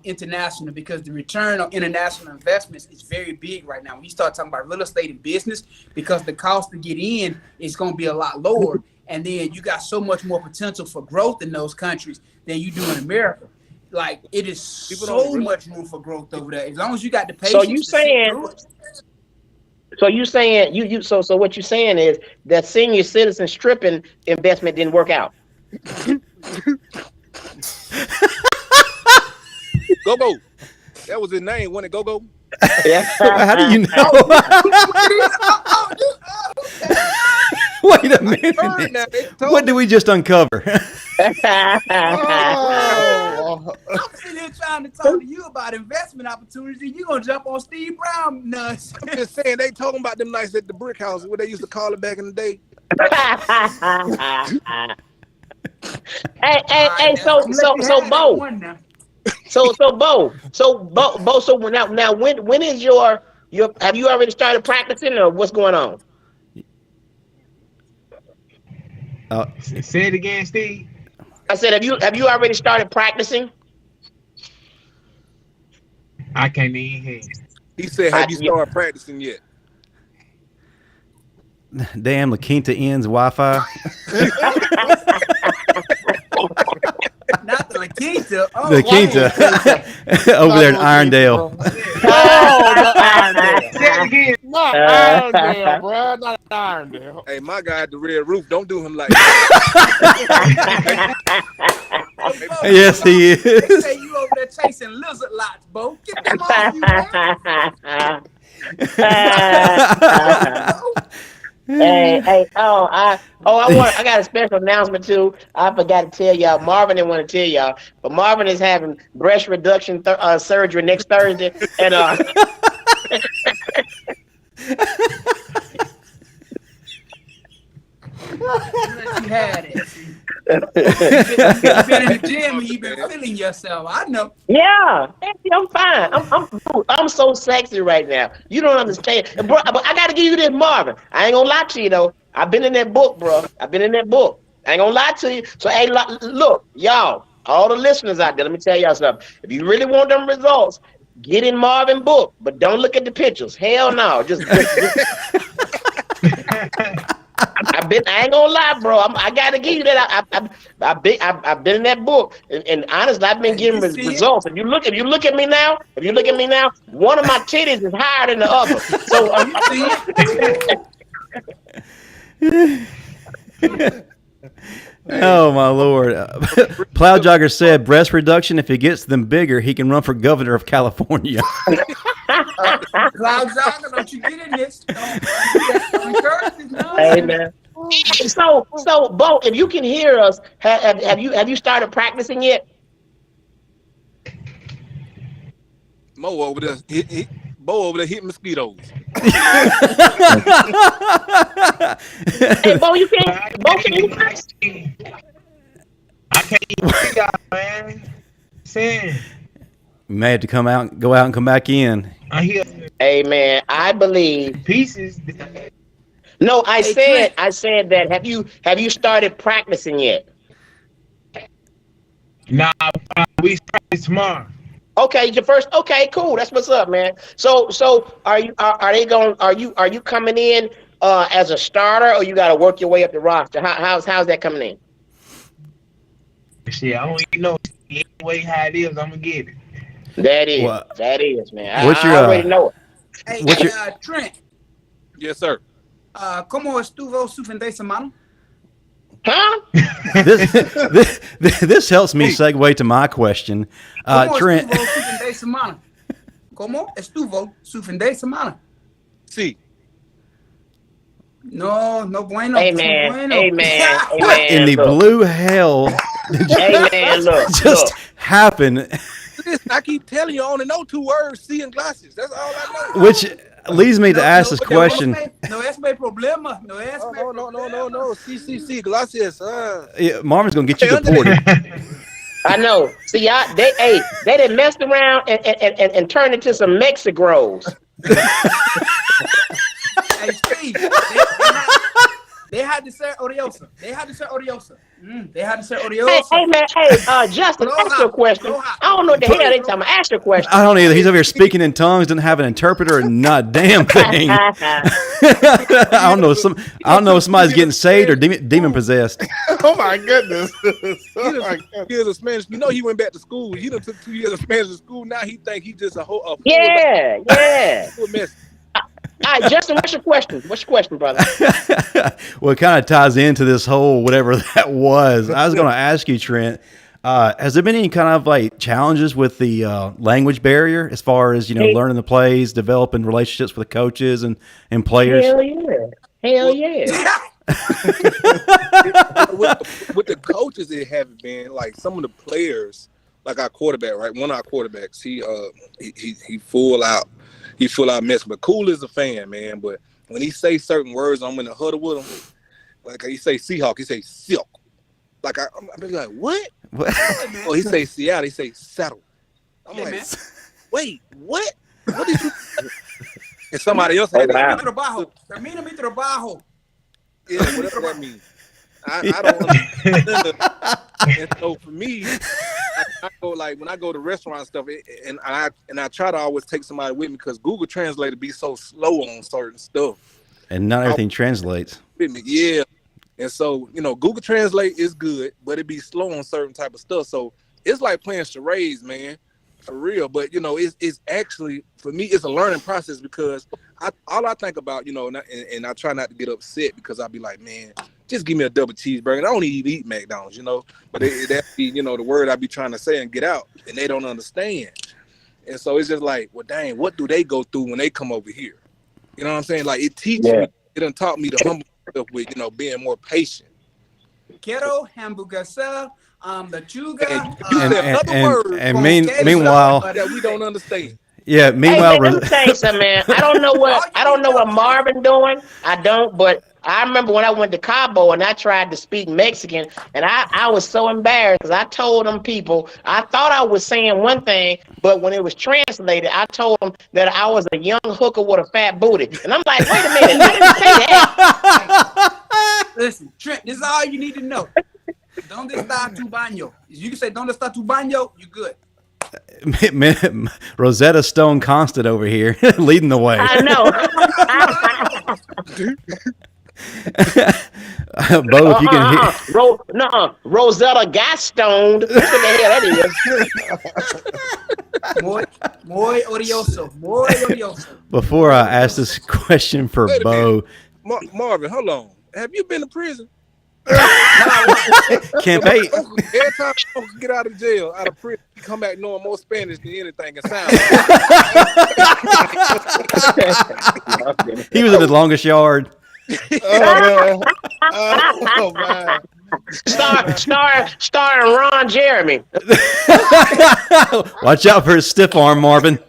international, because the return on international investments is very big right now. When you start talking about real estate and business, because the cost to get in is going to be a lot lower, and then you got so much more potential for growth in those countries than you do in America. Like, it is so much room for growth over there. As long as you got the patience. So what you're saying is that senior citizen stripping investment didn't work out. Go. That was his name, wasn't it? Go. Yeah. How do you know? Wait a minute. What did we just uncover? I'm sitting here trying to talk to you about investment opportunities. You're going to jump on Steve Brown nuts. I'm just saying, they talking about them nights at the brick house, what they used to call it back in the day. Hey, so Bo. Bo, so now when is your have you already started practicing, or what's going on? Say it again, Steve. I said, have you already started practicing? I can't even hear. He said, "Have you started practicing yet?" Damn, La Quinta ends Wi-Fi. Not the La Quinta. Oh, The Quinta over there in Irondale. Oh, the Irondale. Not Irondale, bro. Not Irondale. Hey, my guy at the red roof, don't do him like that. Yes, he They is. say you over there chasing lizard lots, Bo. Get them off you, man. Hey, I got a special announcement too. I forgot to tell y'all. Marvin didn't want to tell y'all, but Marvin is having breast reduction surgery next Thursday, and You had it. You've been in the gym and you've been feeling yourself. I know. yeah, I'm fine. I'm so sexy right now. You don't understand, bro. But I gotta give you this, Marvin. I ain't gonna lie to you though. I've been in that book, bro. I've been in that book. I ain't gonna lie to you. So, hey, look, y'all, all the listeners out there, let me tell y'all something. If you really want them results, get in Marvin book, but don't look at the pictures. Hell no. Just I ain't gonna lie, bro. I gotta give you that. I've been in that book, and honestly, I've been getting results. If you look at me now, one of my titties is higher than the other. So Oh my Lord! Plow Jogger said breast reduction. If he gets them bigger, he can run for governor of California. Cloud Jogger, don't you get in this? Don't encourage this nonsense. hey man. So Bo, if you can hear us, have you started practicing yet? Mo over there, Bo over there hitting mosquitoes. Hey Bo, can you practice? I can't even see y'all, man. Saying, May have to go out and come back in. I hear Hey man, I believe. pieces. No, I said that. Have you started practicing yet? Nah, we practice tomorrow. Okay, your first. Okay, cool. That's what's up, man. So are you coming in as a starter, or you got to work your way up the roster? How's that coming in? Shit, I don't even know. Anyway, how it is, I'm gonna get it. That is, What? man. What's I your, already know it. Hey, Trent, Yes, sir. ¿cómo estuvo su fin de semana? Huh? This helps me segue to my question. ¿Cómo Trent, estuvo su fin de semana? ¿Cómo estuvo su fin de semana? See, No bueno. Hey no man, bueno. hey man, hey what man. in the look. blue hell Hey man, look. just happened? listen, I keep telling you, I only know 2 words: C and glasses. That's all I know. Which leads me to ask this question. No es mi problema. No es mi problema. No. C, glasses. Yeah, Marvin's gonna get you deported. I know. See, they done messed around and turned into some Mexigros. Hey, Steve, they had to say odiosa. They had to say odiosa. Hey man, Justin, ask you a question. I don't know what the hell they talking about. Ask your question. I don't either. He's over here speaking in tongues, doesn't have an interpreter, and not a damn thing. I don't know if somebody's getting saved or demon possessed. Oh my goodness. Years of Spanish. You know, he went back to school. He done took 2 years of Spanish to school. Now he think he just a whole Yeah. full mess. All right, Justin, what's your question, brother? Well, it kind of ties into this whole whatever that was. I was going to ask you, Trent, has there been any kind of like challenges with the language barrier as far as, learning the plays, developing relationships with the coaches and players? Hell yeah. with the coaches, it haven't been like some of the players, like our quarterback, right? One of our quarterbacks, he full out mess, but cool as a fan, man. But when he say certain words, I'm in the huddle with him. Like he say Seahawk, he say silk. Like I'm like, what? Oh, he say Seattle, he say settle. I'm like, man. Wait, what? What did you? And somebody else had Termina mi trabajo. Yeah, whatever that means. I don't understand. And so for me, when I go to restaurant and stuff, and I try to always take somebody with me because Google Translator be so slow on certain stuff. And not everything translates. With me, yeah. And so, Google Translate is good, but it be slow on certain type of stuff. So it's like playing charades, man, for real. But it's actually, for me, it's a learning process because all I think about, and I try not to get upset because I'll be like, man, just give me a double cheeseburger. And I don't even eat McDonald's, but that be, the word I be trying to say and get out, and they don't understand. And so it's just like, well, dang, what do they go through when they come over here? You know what I'm saying? Like it teaches me, it done taught me to humble myself with, being more patient. Quiero hamburguesa, lechuga. And meanwhile, that we don't understand. Yeah. Meanwhile, hey, man, let me tell you something, man. I don't know what Marvin doing. I don't, but I remember when I went to Cabo and I tried to speak Mexican, and I was so embarrassed because I told them people I thought I was saying one thing, but when it was translated, I told them that I was a young hooker with a fat booty, and I'm like, wait a minute, I didn't say that. Listen, Trent, this is all you need to know. Donde está tu baño? You can say donde está tu baño, you good. Rosetta Stone Constant over here leading the way. I know. Bo, if you can hear. Rosetta got stoned. What the hell that is? Muy odioso. Before I ask this question for Bo. Marvin, hold on. Have you been to prison? Camp 8. Every time you get out of jail, out of prison, you come back knowing more Spanish than anything and sound. He was in the longest yard. Oh man. Starring Ron Jeremy. Watch out for his stiff arm, Marvin.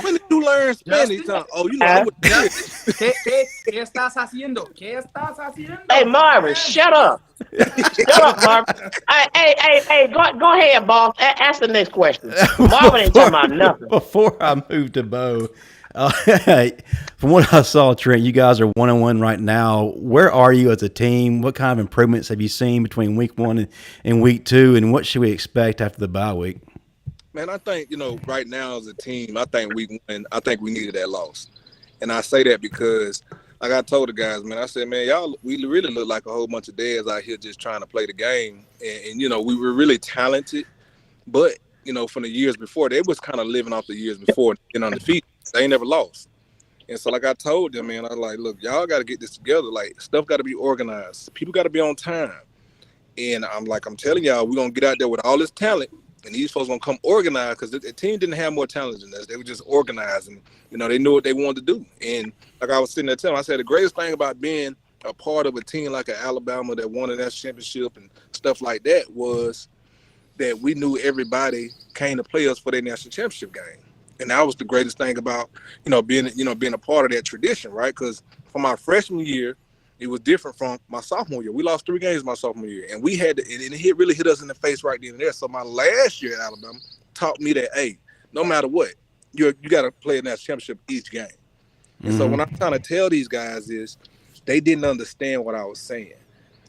When did you learn Spanish? ¿Qué estás haciendo? Hey, Marvin, shut up. Shut up, Marvin. Hey, go ahead, boss. Ask the next question. Marvin ain't talking about nothing. Before I move to Bo, from what I saw, Trent, you guys are 1-1 right now. Where are you as a team? What kind of improvements have you seen between week 1 and week 2? And what should we expect after the bye week? Man, I think, right now as a team, I think we needed that loss. And I say that because, like I told the guys, man, I said, man, we really look like a whole bunch of dads out here just trying to play the game. And we were really talented. But, from the years before, they was kind of living off the years before and undefeated. They ain't never lost. And so, like I told them, man, I was like, look, y'all got to get this together. Like, stuff got to be organized. People got to be on time. And I'm telling y'all, we're going to get out there with all this talent. And these folks gonna come organized because the team didn't have more talent than us. They were just organized, and they knew what they wanted to do. And like I was sitting there telling them, I said the greatest thing about being a part of a team like an Alabama that won a national championship and stuff like that was that we knew everybody came to play us for their national championship game. And that was the greatest thing about being a part of that tradition, right? Because from my freshman year, it was different from my sophomore year. We lost 3 games my sophomore year, and we had to, and it really hit us in the face right then and there. So my last year at Alabama taught me that, hey, no matter what, you got to play a national championship each game. And so what I'm trying to tell these guys is they didn't understand what I was saying.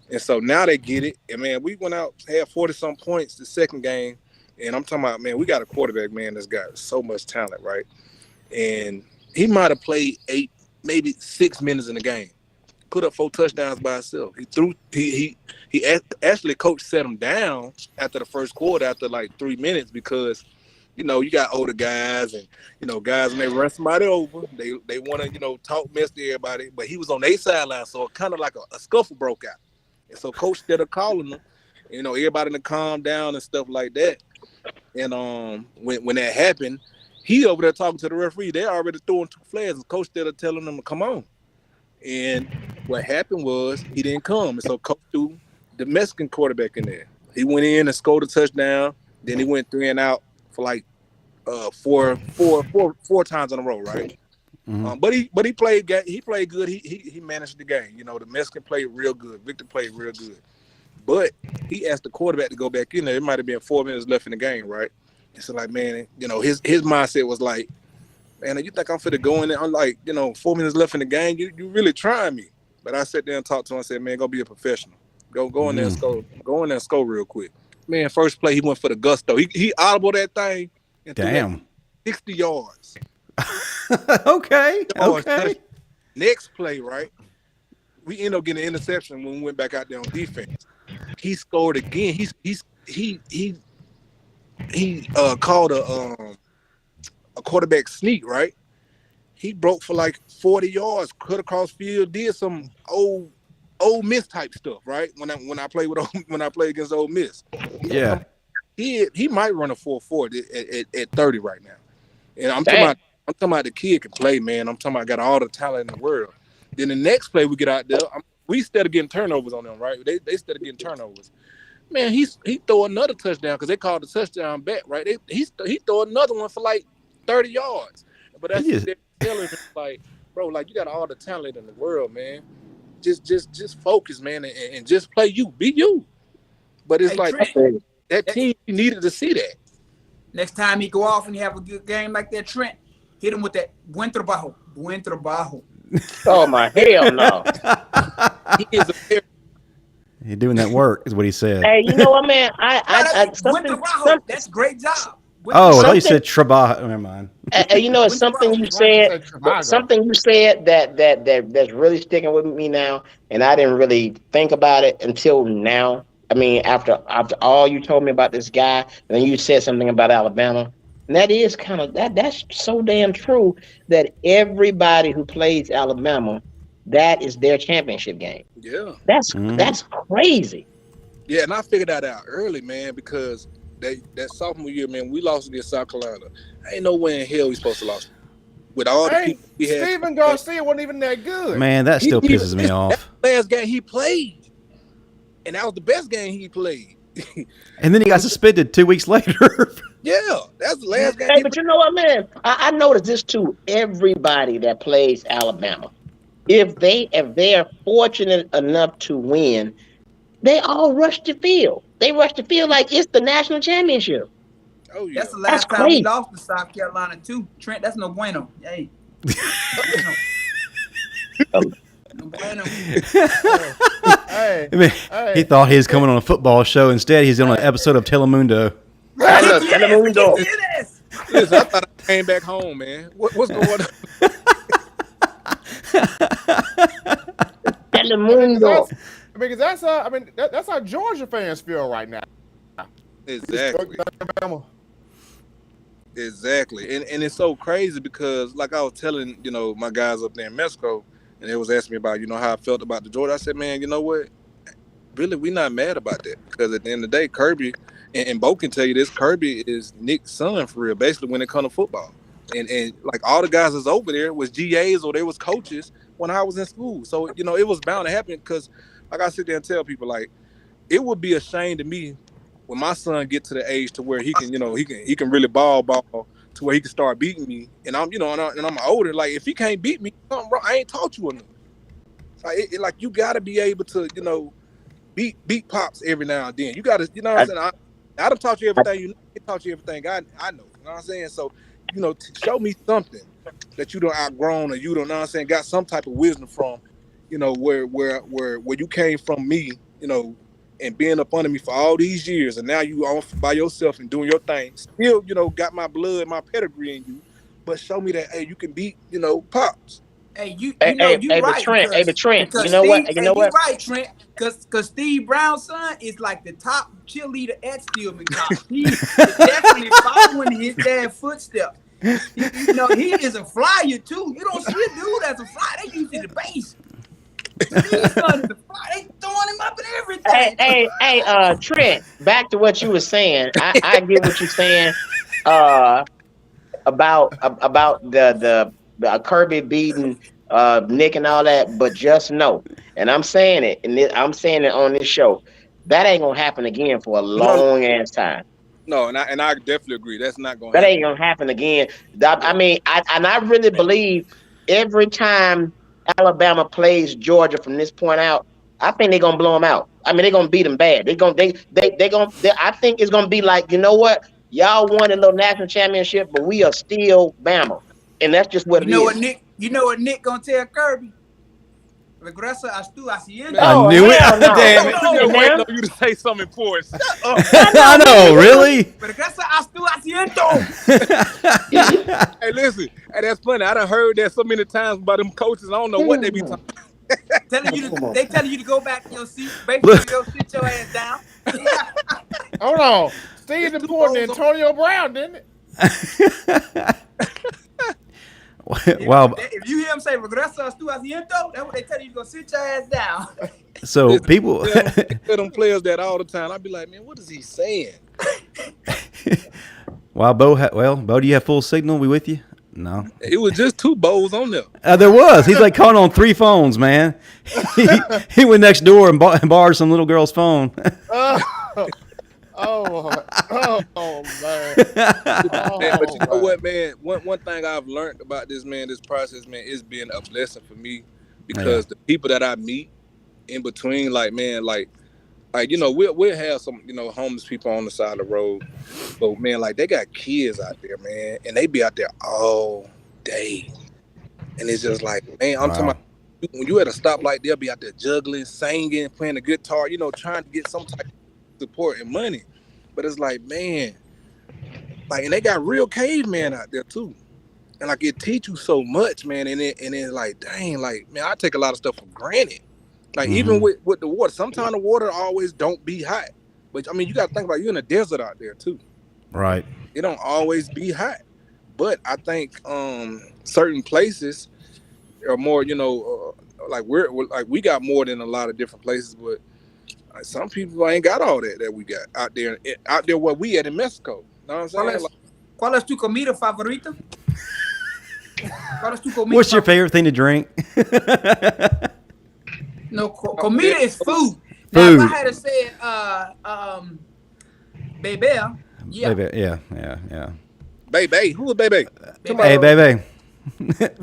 And so now they get it. And, man, we went out, had 40-some points the second game, and I'm talking about, man, we got a quarterback, man, that's got so much talent, right? And he might have played 8, maybe 6 minutes in the game. Put up 4 touchdowns by himself. He actually coach set him down after the first quarter after like 3 minutes because you got older guys and guys when they run somebody over they want to talk mess to everybody, but he was on their sideline, so it kind of like a scuffle broke out, and so coach instead of calling them, everybody to calm down and stuff like that. And when that happened, he over there talking to the referee. They already throwing 2 flags, and coach instead of telling them to come on. And what happened was he didn't come. And so coach threw the Mexican quarterback in there. He went in and scored a touchdown. Then he went 3 and out for like four times in a row, right? Mm-hmm. But he played good. He managed the game. The Mexican played real good. Victor played real good. But he asked the quarterback to go back in there. It might have been 4 minutes left in the game, right? And so like, man, his mindset was like, man, you think I'm finna go in there? I'm like, 4 minutes left in the game. You really trying me. But I sat there and talked to him. I said, man, go be a professional. Go in there and score. Go in there and score real quick. Man, first play, he went for the gusto. He audible that thing. And Damn. 60 yards. Okay. Next play, right? We ended up getting an interception when we went back out there on defense. He scored again. He called a quarterback sneak, right? He broke for like 40 yards, cut across field, did some old Miss type stuff, right? When I play against Ole Miss. Yeah. He might run a 4.4 at 30 right now. And I'm talking about the kid can play, man. I'm talking about got all the talent in the world. Then the next play we get out there, we started getting turnovers on them, right? They started getting turnovers. Man, he throw another touchdown because they called the touchdown back, right? He throw another one for like 30 yards. But that's just telling him, like, bro, like you got all the talent in the world, man. Just focus, man, and just play you, be you. But it's like Trent, that team needed to see that. Next time he go off and he have a good game like that, Trent, hit him with that buen trabajo. Oh my hell no! He's doing that work, is what he said. Hey, you know what, man? That's great job. I thought you said trabajo. Never mind. You know, it's something you said. Something you said that's really sticking with me now, and I didn't really think about it until now. I mean, after all you told me about this guy, and then you said something about Alabama, and that is kind of that's so damn true that everybody who plays Alabama, that is their championship game. Yeah, that's crazy. Yeah, and I figured that out early, man, because that sophomore year, man, we lost against South Carolina. Ain't no way in hell we supposed to lose. With all the people we had. Stephen Garcia wasn't even that good. Man, that still pisses me off. That last game he played. And that was the best game he played. And then he got suspended 2 weeks later. Yeah, that's the last game. Hey, but you know what, man? I noticed this too. Everybody that plays Alabama, if they are fortunate enough to win, they all rush the field. They rush the field like it's the national championship. Oh yeah, that's the last time we lost to South Carolina too. Trent, that's no bueno. Hey. He thought he was coming on a football show. Instead, he's on an episode of Telemundo. Telemundo. Listen, I thought I came back home, man. What's going on? Telemundo. Because that's how Georgia fans feel right now. Exactly. And it's so crazy because, like I was telling, my guys up there in Mexico, and they was asking me about, how I felt about the Georgia. I said, man, you know what? Really, we're not mad about that because at the end of the day, Kirby, and Bo can tell you this, Kirby is Nick's son for real, basically when it comes to football. And like all the guys that's over there was GAs or they was coaches when I was in school. So, it was bound to happen because, like I sit there and tell people, like, it would be a shame to me when my son get to the age to where he can, he can really ball to where he can start beating me, and I'm, and I'm older. Like if he can't beat me, something wrong. I ain't taught you enough. Like you got to be able to, beat pops every now and then. You got to, what I'm saying. I done taught you everything. I taught you everything I know. You know what I'm saying? So, to show me something that you don't outgrown or you don't know what I'm saying, got some type of wisdom from, where you came from me, and being up under me for all these years, and now you off by yourself and doing your thing. Still, got my blood, my pedigree in you, but show me that you can beat, pops. Hey, you right. Trent, you know what? You're right, Trent. Because Steve Brown's son is like the top cheerleader at Steelman College. He is definitely following his dad's footsteps. He is a flyer too. You don't see a dude that's a flyer. They use the base. Steve's son is a flyer. They throwing him up and everything. Hey, Trent. Back to what you were saying. I get what you're saying. About the Kirby beating Nick and all that, but just know, and I'm saying it, I'm saying it on this show, that ain't gonna happen again for a long ass time. No, and I definitely agree. That's not gonna. That ain't gonna happen again. I mean, I really believe every time Alabama plays Georgia from this point out, I think they're gonna blow them out. I mean, they're gonna beat them bad. I think it's gonna be like, you know what? Y'all won a little national championship, but we are still Bama. And that's just what it is. You know what Nick gonna tell Kirby? Regresa a tu asiento. I knew it. hell no. Damn it. I'm Hey, just waiting man. on you to say something important. Shut up. I know, really? Regresa a tu asiento. Hey, listen. Hey, that's funny. I done heard that so many times by them coaches. I don't know what they be talking. They telling you to go back to your seat. Basically, go sit your ass down. Hold on. Steve deported Antonio Brown, didn't it? Wow. If you hear him say regresa a tu asiento, that's what they tell you to go sit your ass down. So people, Tell them players that all the time. I be like, man, what is he saying? wow, Bo, do you have full signal? We with you? No. It was just 2 bowls on there. There was. He's like calling on 3 phones, man. He went next door and borrowed some little girl's phone. Oh man. But you know what, man? One thing I've learned about this process, man, is being a blessing for me because the people that I meet in between, like, man, like you know, we'll have some, you know, homeless people on the side of the road, but man, like they got kids out there, man, and they be out there all day, and it's just like, man, I'm talking about when you at a stoplight, they'll be out there juggling, singing, playing the guitar, you know, trying to get some type of support and money. But it's like, man, like, and they got real cavemen out there too, and like it teach you so much, man, and it's like, dang, like, man, I take a lot of stuff for granted. Like, even with the water, sometimes the water always don't be hot. But I mean, you got to think about, you're in a desert out there too. Right. It don't always be hot. But I think certain places are more, you know, like we got more than a lot of different places, but some people ain't got all that we got out there where we at in Mexico. You know what I'm saying? ¿Cuál es tu comida favorita? What's your favorite thing to drink? No, comida is food. Food. Now, if I had to say baby, yeah. Baby, yeah. Baby, who is baby? Hey, baby.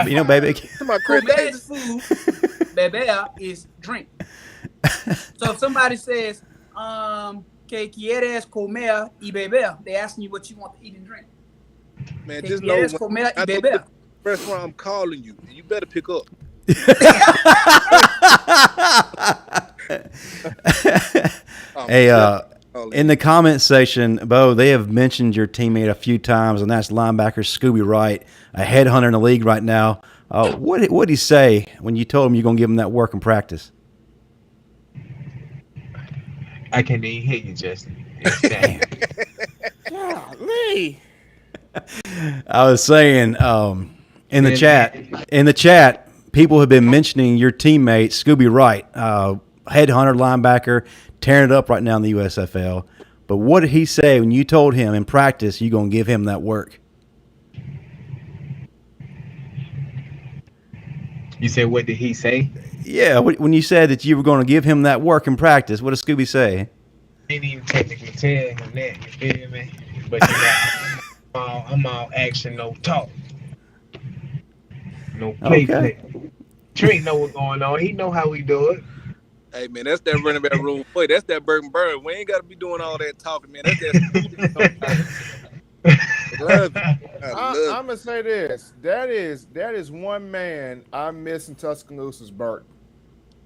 You know, baby. Comida is food. Baby is drink. So if somebody says, que quieres comer y beber, they asking you what you want to eat and drink. Man, Que just know quieres comer y beber. restaurant, I'm calling you. You better pick up. Hey, in the comment section, Bo, they have mentioned your teammate a few times, and that's linebacker Scooby Wright, a headhunter in the league right now. What did he say when you told him you're going to give him that work and practice? I can't even hear you, Justin. Golly. I was saying in the chat, people have been mentioning your teammate Scooby Wright, headhunter linebacker, tearing it up right now in the USFL. But what did he say when you told him in practice you're going to give him that work? You said, what did he say? Yeah, when you said that you were going to give him that work in practice, what did Scooby say? I ain't even technically tell him that, you feel me? But you know, I'm all action, no talk. No play. Trent know what's going on. He know how we do it. Hey, man, that's that running back room play. That's that Burton Bird. We ain't got to be doing all that talking, man. That's that I'm gonna say this. That is one man I miss in Tuscaloosa's Burton.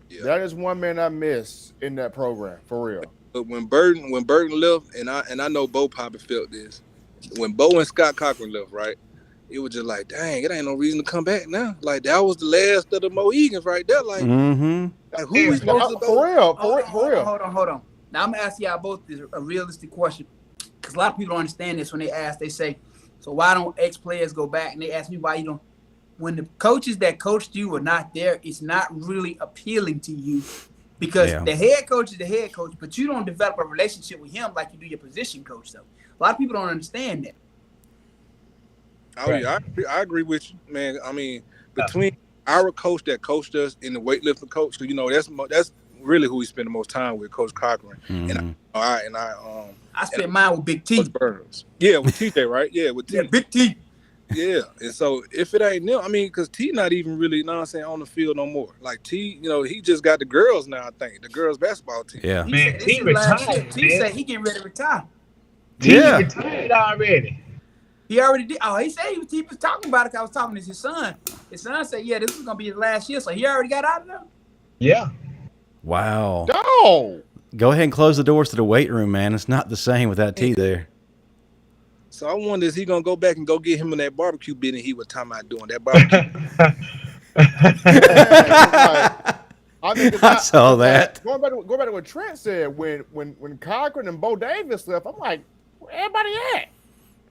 Yeah. That is one man I miss in that program, for real. But when Burton left, and I know Bo probably felt this. When Bo and Scott Cochran left, right? It was just like, dang, it ain't no reason to come back now. Like, that was the last of the Mohegans right there. Like, like who we supposed to For real. Hold on. Now I'm gonna ask y'all both this a realistic question, because a lot of people don't understand this when they ask. They say, "So why don't ex-players go back?" And they ask me why you don't. When the coaches that coached you are not there, it's not really appealing to you, because the head coach is the head coach, but you don't develop a relationship with him like you do your position coach. Though a lot of people don't understand that. Oh yeah, I agree with you, man. I mean, between our coach that coached us and the weightlifting coach, you know, that's really who we spend the most time with, Coach Cochran. And I spent mine with Big T. Burns. Yeah, with TJ, right? Yeah, with T. Yeah, Big T. Yeah, and so if it ain't them, I mean, because T not even really, you know what I'm saying, on the field no more. Like T, you know, he just got the girls now, I think, the girls basketball team. Yeah. Man, T retired. T said he getting ready to retire. T retired already. He already did. Oh, he said he was talking about it. I was talking to his son. His son said, "Yeah, this is gonna be his last year." So he already got out of there. Yeah. Wow. No. Go ahead and close the doors to the weight room, man. It's not the same without T there. So I wonder, is he gonna go back and go get him in that barbecue bit and he was talking about doing that barbecue? I mean, I saw that. Going back to what Trent said, when Cochran and Bo Davis left, I'm like, where everybody at?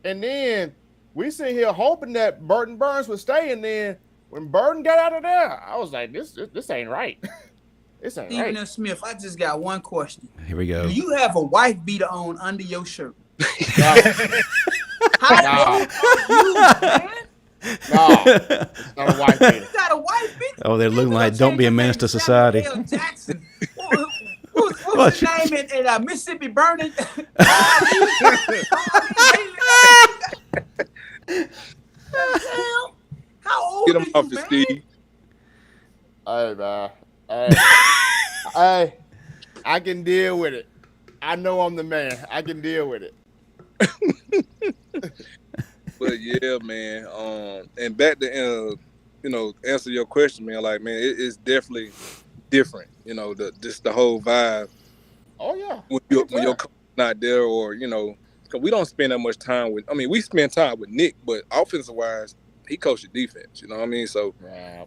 And then we sit here hoping that Burton Burns would stay, and then when Burton got out of there, I was like, this ain't right. This ain't Stephen right. F. Smith, I just got one question. Here we go. Do you have a wife beater on under your shirt? No. How old are you, man? No, it's not a wife beater. You got a wife beater? Oh, they're looking like don't be a menace to society. Samuel L. Jackson. What was his name in Mississippi Burning? How old Get are him you, off his man? Steve. Hey, man. Hey, I can deal with it. I know I'm the man. I can deal with it. But yeah, man. And back to answer your question, man. Like, man, it's definitely different. Just the whole vibe. Oh yeah. When your coach not there, or because we don't spend that much time with. I mean, we spend time with Nick, but offensive wise, he coached the defense. You know what I mean? So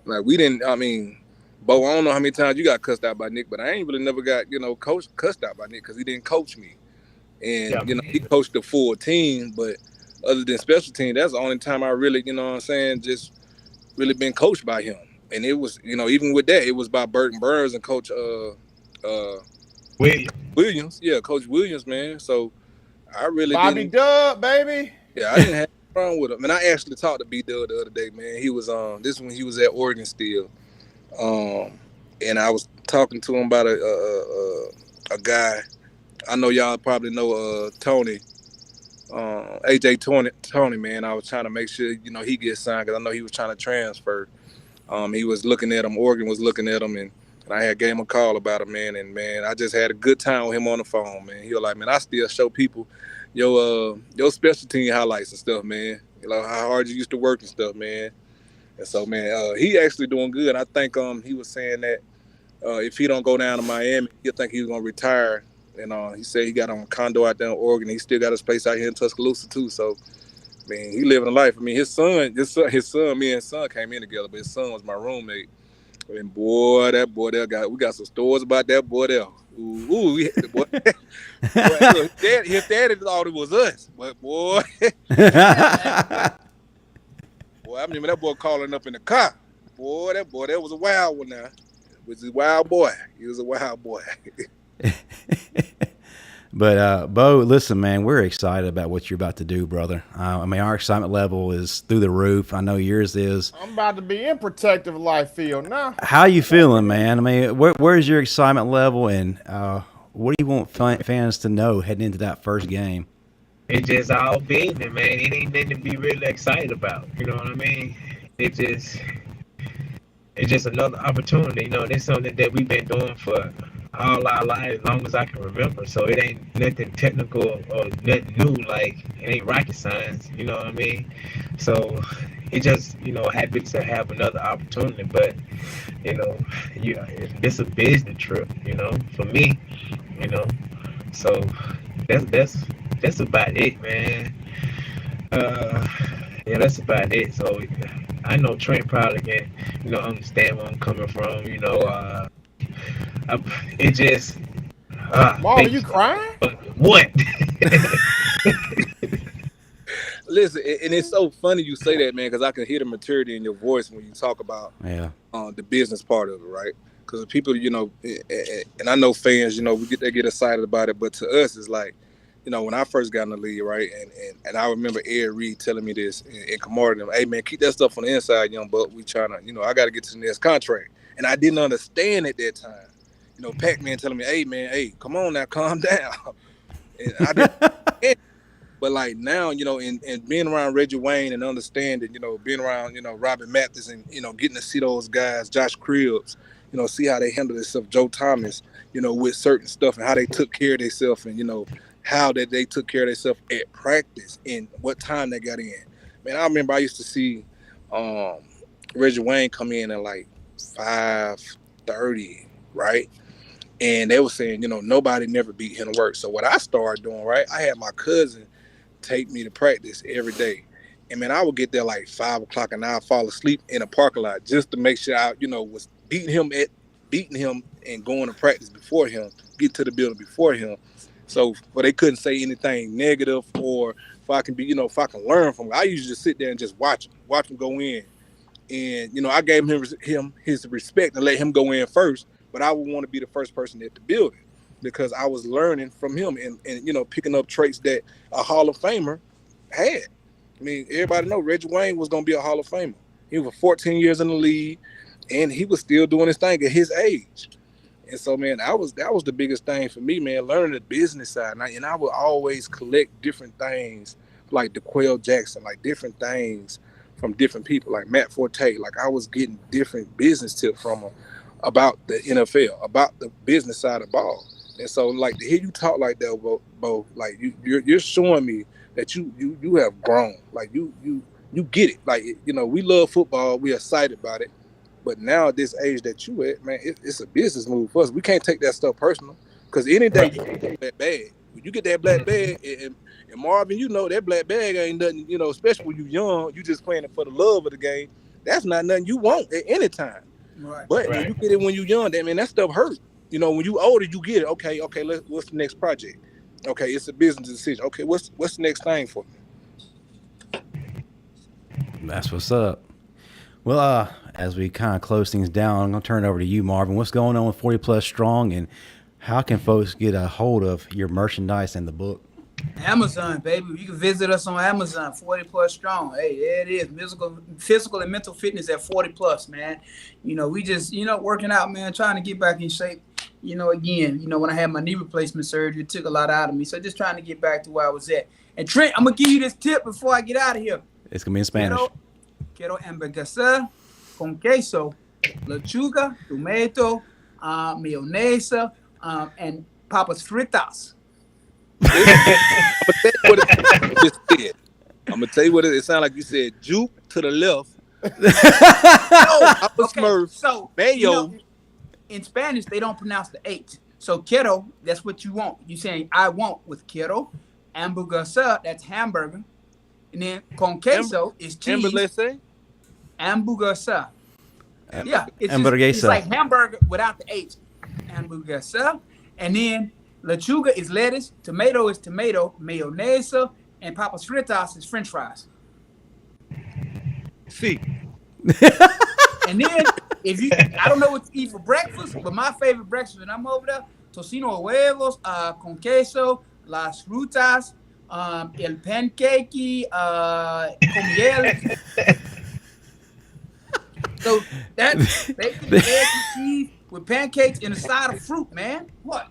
like we didn't. I mean, Bo, I don't know how many times you got cussed out by Nick, but I ain't really never got cussed out by Nick because he didn't coach me, and he coached the full team, but. Other than special team, that's the only time I really, just really been coached by him. And it was, even with that, it was by Burton Burns and Coach Williams. Yeah, Coach Williams, man. So I really Bobby Dub, baby. Yeah, I didn't have a problem with him. And I actually talked to B Dub the other day, man. He was this when he was at Oregon still. And I was talking to him about a guy. I know y'all probably know Tony. AJ Tony, man, I was trying to make sure he gets signed because I know he was trying to transfer. He was looking at him. Oregon was looking at him, and I gave him a call about him, man. And man, I just had a good time with him on the phone, man. He was like, man, I still show people your special team highlights and stuff, man. How hard you used to work and stuff, man. And so, man, he actually doing good. I think he was saying that if he don't go down to Miami, he'll think he's gonna retire. And he said he got on a condo out there in Oregon. He still got his place out here in Tuscaloosa too. So, man, he living a life. I mean, his son, me and his son came in together, but his son was my roommate. And boy, we got some stories about that boy there. Ooh, we had the boy. Boy, his daddy thought it was us, but boy, boy, I remember that boy calling up in the car. Boy, that was a wild one now. It was a wild boy. He was a wild boy. But Bo, listen, man, we're excited about what you're about to do, brother. I mean, our excitement level is through the roof. I know yours is. I'm about to be in protective life field now. How you feeling, man? I mean, where's your excitement level, and what do you want fans to know heading into that first game? It's just all business, man. It ain't nothing to be really excited about. You know what I mean? It's just another opportunity. It's something that we've been doing for all our lives, as long as I can remember. So it ain't nothing technical or nothing new. Like, it ain't rocket science. You know what I mean? So it just, happy to have another opportunity. But, it's a business trip, for me, So that's about it, man. Yeah, that's about it. So I know Trent probably can, understand where I'm coming from. It just. Mom, are you crying? What? Listen, and it's so funny you say that, man, because I can hear the maturity in your voice when you talk about the business part of it, right? Because people, and I know fans, they get excited about it, but to us, it's like, when I first got in the league, right, and I remember Ed Reed telling me this and Kamar them, hey, man, keep that stuff on the inside, young buck. We trying to, I got to get to the next contract. And I didn't understand at that time. Pac-Man telling me, hey, man, hey, come on now, calm down. And I didn't. But like now, and being around Reggie Wayne and understanding, being around, Robin Mathis and, getting to see those guys, Josh Cribbs, see how they handle themselves, Joe Thomas, with certain stuff and how they took care of themselves and, how that they took care of themselves at practice and what time they got in. Man, I remember I used to see Reggie Wayne come in at like 5:30 right? And they were saying, nobody never beat him to work. So what I started doing, right, I had my cousin take me to practice every day. And man, I would get there like 5 o'clock and I'd fall asleep in a parking lot just to make sure I, was beating him and going to practice before him, get to the building before him. So, but they couldn't say anything negative, or if I can be, if I can learn from him. I usually just sit there and just watch him go in. And, I gave him his respect and let him go in first, but I would want to be the first person at the building because I was learning from him and picking up traits that a Hall of Famer had. I mean, everybody know Reggie Wayne was going to be a Hall of Famer. He was 14 years in the league, and he was still doing his thing at his age. And so, man, that was the biggest thing for me, man, learning the business side. And I would always collect different things like DeQuell Jackson, like different things from different people, like Matt Forte. Like I was getting different business tips from him about the NFL, about the business side of ball. And so, like, to hear you talk like that, Bo, like you're showing me that you have grown. Like you get it. Like, we love football. We're excited about it. But now at this age that you at, man, it's a business move for us. We can't take that stuff personal because any day you get that bag. When you get that black bag, and Marvin, that black bag ain't nothing, especially when you're young, you just playing it for the love of the game. That's not nothing you want at any time. Right. But when you get it when you're young, that stuff hurts. When you older, you get it. Okay, what's the next project? Okay, it's a business decision. Okay, what's the next thing for me? That's what's up. Well, as we kind of close things down, I'm going to turn it over to you, Marvin. What's going on with 40 Plus Strong, and how can folks get a hold of your merchandise and the book? Amazon, baby. You can visit us on Amazon, 40 Plus Strong. Hey, there it is. Physical and mental fitness at 40 Plus, man. We just, working out, man, trying to get back in shape. Again, when I had my knee replacement surgery, it took a lot out of me. So just trying to get back to where I was at. And Trent, I'm going to give you this tip before I get out of here. It's going to be in Spanish. Quiero hamburguesa con queso, lechuga, tomato, mayonesa, and papas fritas. I'm gonna tell you what it sounds like. You said juke to the left. So mayo. In Spanish, they don't pronounce the H. So quiero, that's what you want. You saying I want with quiero. Hamburguesa, that's hamburger. And then con queso is cheese. Hamburguesa. Yeah, it's like hamburger without the H. Hamburguesa. And then lechuga is lettuce, tomato is tomato, mayonesa, and papas fritas is French fries. See. And then I don't know what to eat for breakfast, but my favorite breakfast when I'm over there, tocino huevos con queso, las frutas, el pancake, con miel. So that's bacon, eggs, and cheese with pancakes and a side of fruit, man. What?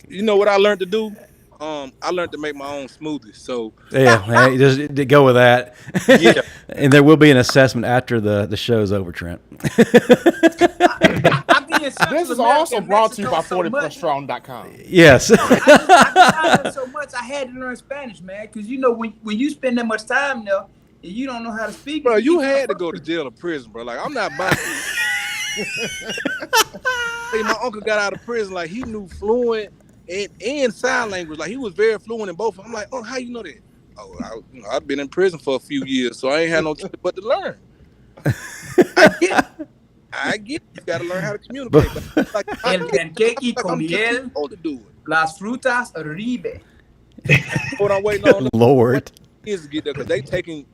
You know what I learned to do? I learned to make my own smoothies. So yeah, just go with that. Yeah. And there will be an assessment after the show's over, Trent. This is also brought to you by 40plusstrong.com. Yes. I learned so much. I had to learn Spanish, man, because when you spend that much time there, and you don't know how to speak. Bro, you had to go to jail or prison, bro. Like, I'm not buying it. My uncle got out of prison, like, he knew fluent and sign language. Like, he was very fluent in both. I'm like, oh, how you know that? Oh, I've been in prison for a few years, so I ain't had no choice but to learn. I get it. You got to learn how to communicate. El pancake con miel, las frutas arriba. What I'm waiting on. Lord. Kids to get there because they taking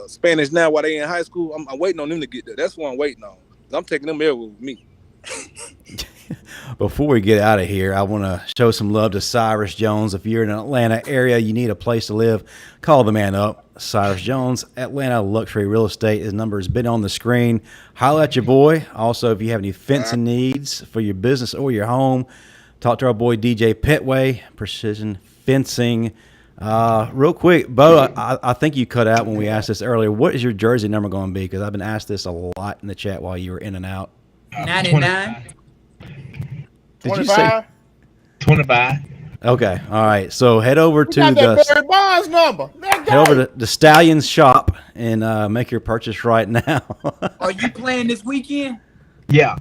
Spanish now while they in high school. I'm waiting on them to get there. That's what I'm waiting on. I'm taking them everywhere with me. Before we get out of here, I want to show some love to Cyrus Jones. If you're in an Atlanta area, you need a place to live, call the man up. Cyrus Jones, Atlanta Luxury Real Estate. His number has been on the screen. Holler at your boy. Also, if you have any fencing needs for your business or your home, talk to our boy DJ Petway, Precision Fencing. Real quick, Bo, I think you cut out when we asked this earlier. What is your jersey number going to be? Because I've been asked this a lot in the chat while you were in and out. 99. Did 25? You say 25? Okay, all right. So head over to Barry Bonds number. Head over to the Stallions shop and make your purchase right now. Are you playing this weekend? Yeah.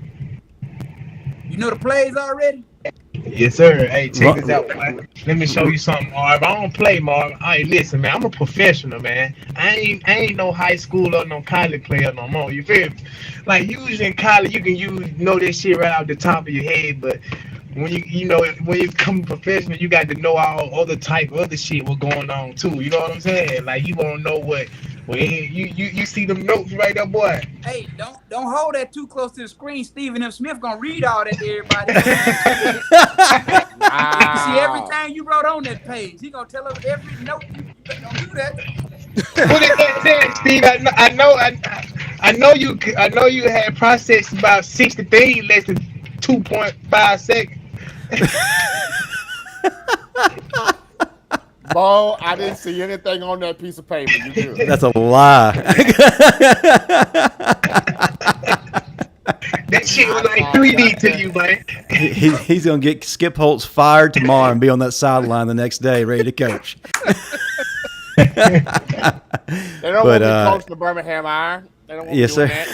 You know the plays already? Yes, sir. Hey, check this out, man. Let me show you something, Marv. I don't play, Marv. Hey, listen, man. I'm a professional, man. I ain't no high school or no college player no more. You feel me? Like usually in college, you can know this shit right off the top of your head, but when when you become professional, you got to know all other type of other shit what's going on too. You know what I'm saying? Like you want to know what. Well, you see them notes right there, boy. Hey, don't hold that too close to the screen. Stephen M. Smith gonna read all that to everybody. You see everything you wrote on that page. He gonna tell us every note. You don't do that. What is that saying, Steve? I know you had processed about 60 things less than 2.5 seconds. Bo, I didn't see anything on that piece of paper. You good? That's a lie. That shit was like 3D to you, man. He's going to get Skip Holtz fired tomorrow and be on that sideline the next day ready to coach. They don't want to coach the Birmingham Iron. They don't want Yes, to do sir.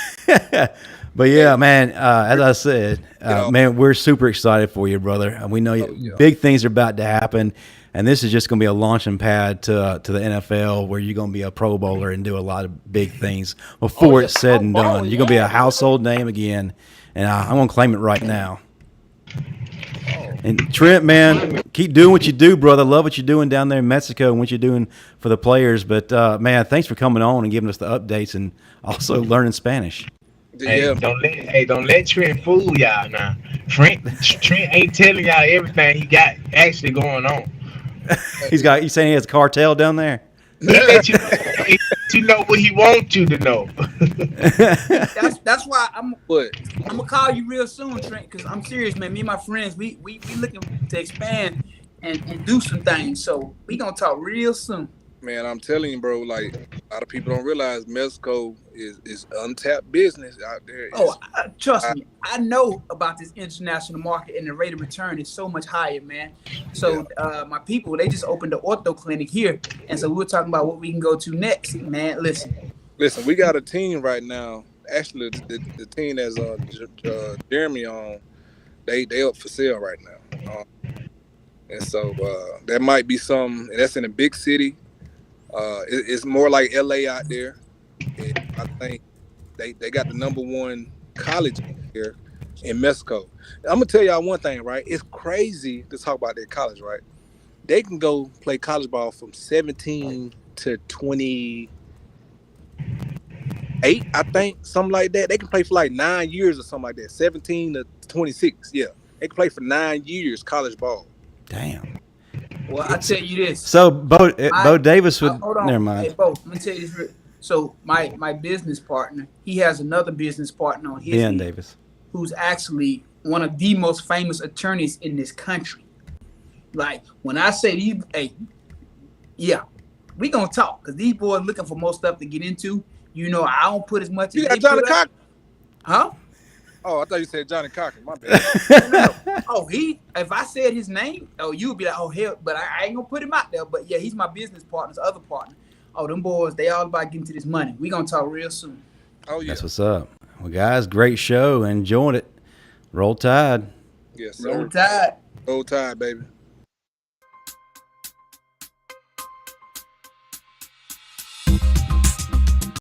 that. But yeah, man, as I said, man, we're super excited for you, brother. And we know big things are about to happen. And this is just going to be a launching pad to the NFL where you're going to be a Pro Bowler and do a lot of big things before it's said and done. You're going to be a household name again. And I'm going to claim it right now. And Trent, man, keep doing what you do, brother. Love what you're doing down there in Mexico and what you're doing for the players. But, man, thanks for coming on and giving us the updates and also learning Spanish. Hey, don't let Trent fool y'all now. Trent ain't telling y'all everything he got actually going on. He's saying he has a cartel down there. He let you know what he wants you to know. That's why I'm gonna call you real soon, Trent. Because I'm serious, man. Me and my friends, we looking to expand and do some things. So we gonna talk real soon. Man, I'm telling you, bro, like a lot of people don't realize Mexico is untapped business out there. Trust me, I know about this international market and the rate of return is so much higher, man. So my people, they just opened the ortho clinic here. And so we're talking about what we can go to next, man. Listen, we got a team right now. Actually, the team that's Jeremy on, they up for sale right now. And so there might be some, and that's in a big city. It's more like LA out there. And I think they got the #1 college here in Mexico. I'm gonna tell y'all one thing, right? It's crazy to talk about their college, right? They can go play college ball from 17 to 28, I think, something like that. They can play for like 9 years or something like that. 17 to 26, yeah. They can play for 9 years college ball. Damn. well, I'll tell you this. So Bo Davis would. Hold on. Never mind. Hey, Bo, let me tell you this. So my business partner, he has another business partner on his Ben team, Davis. who's actually one of the most famous attorneys in this country. Like when I say to you, hey, yeah, we gonna talk because these boys looking for more stuff to get into. You know, I don't put as much. You as got Johnny they put up. Cochran? Huh? Oh, I thought you said Johnny Cochran. My bad. No. Oh, if I said his name, you'd be like, oh, hell, but I ain't gonna put him out there. But yeah, he's my business partner's other partner. Oh, them boys, they all about getting to this money. We gonna talk real soon. Oh, yeah. That's what's up. Well, guys, great show. Enjoyed it. Roll Tide. Yes, sir. Roll Tide. Roll Tide, baby.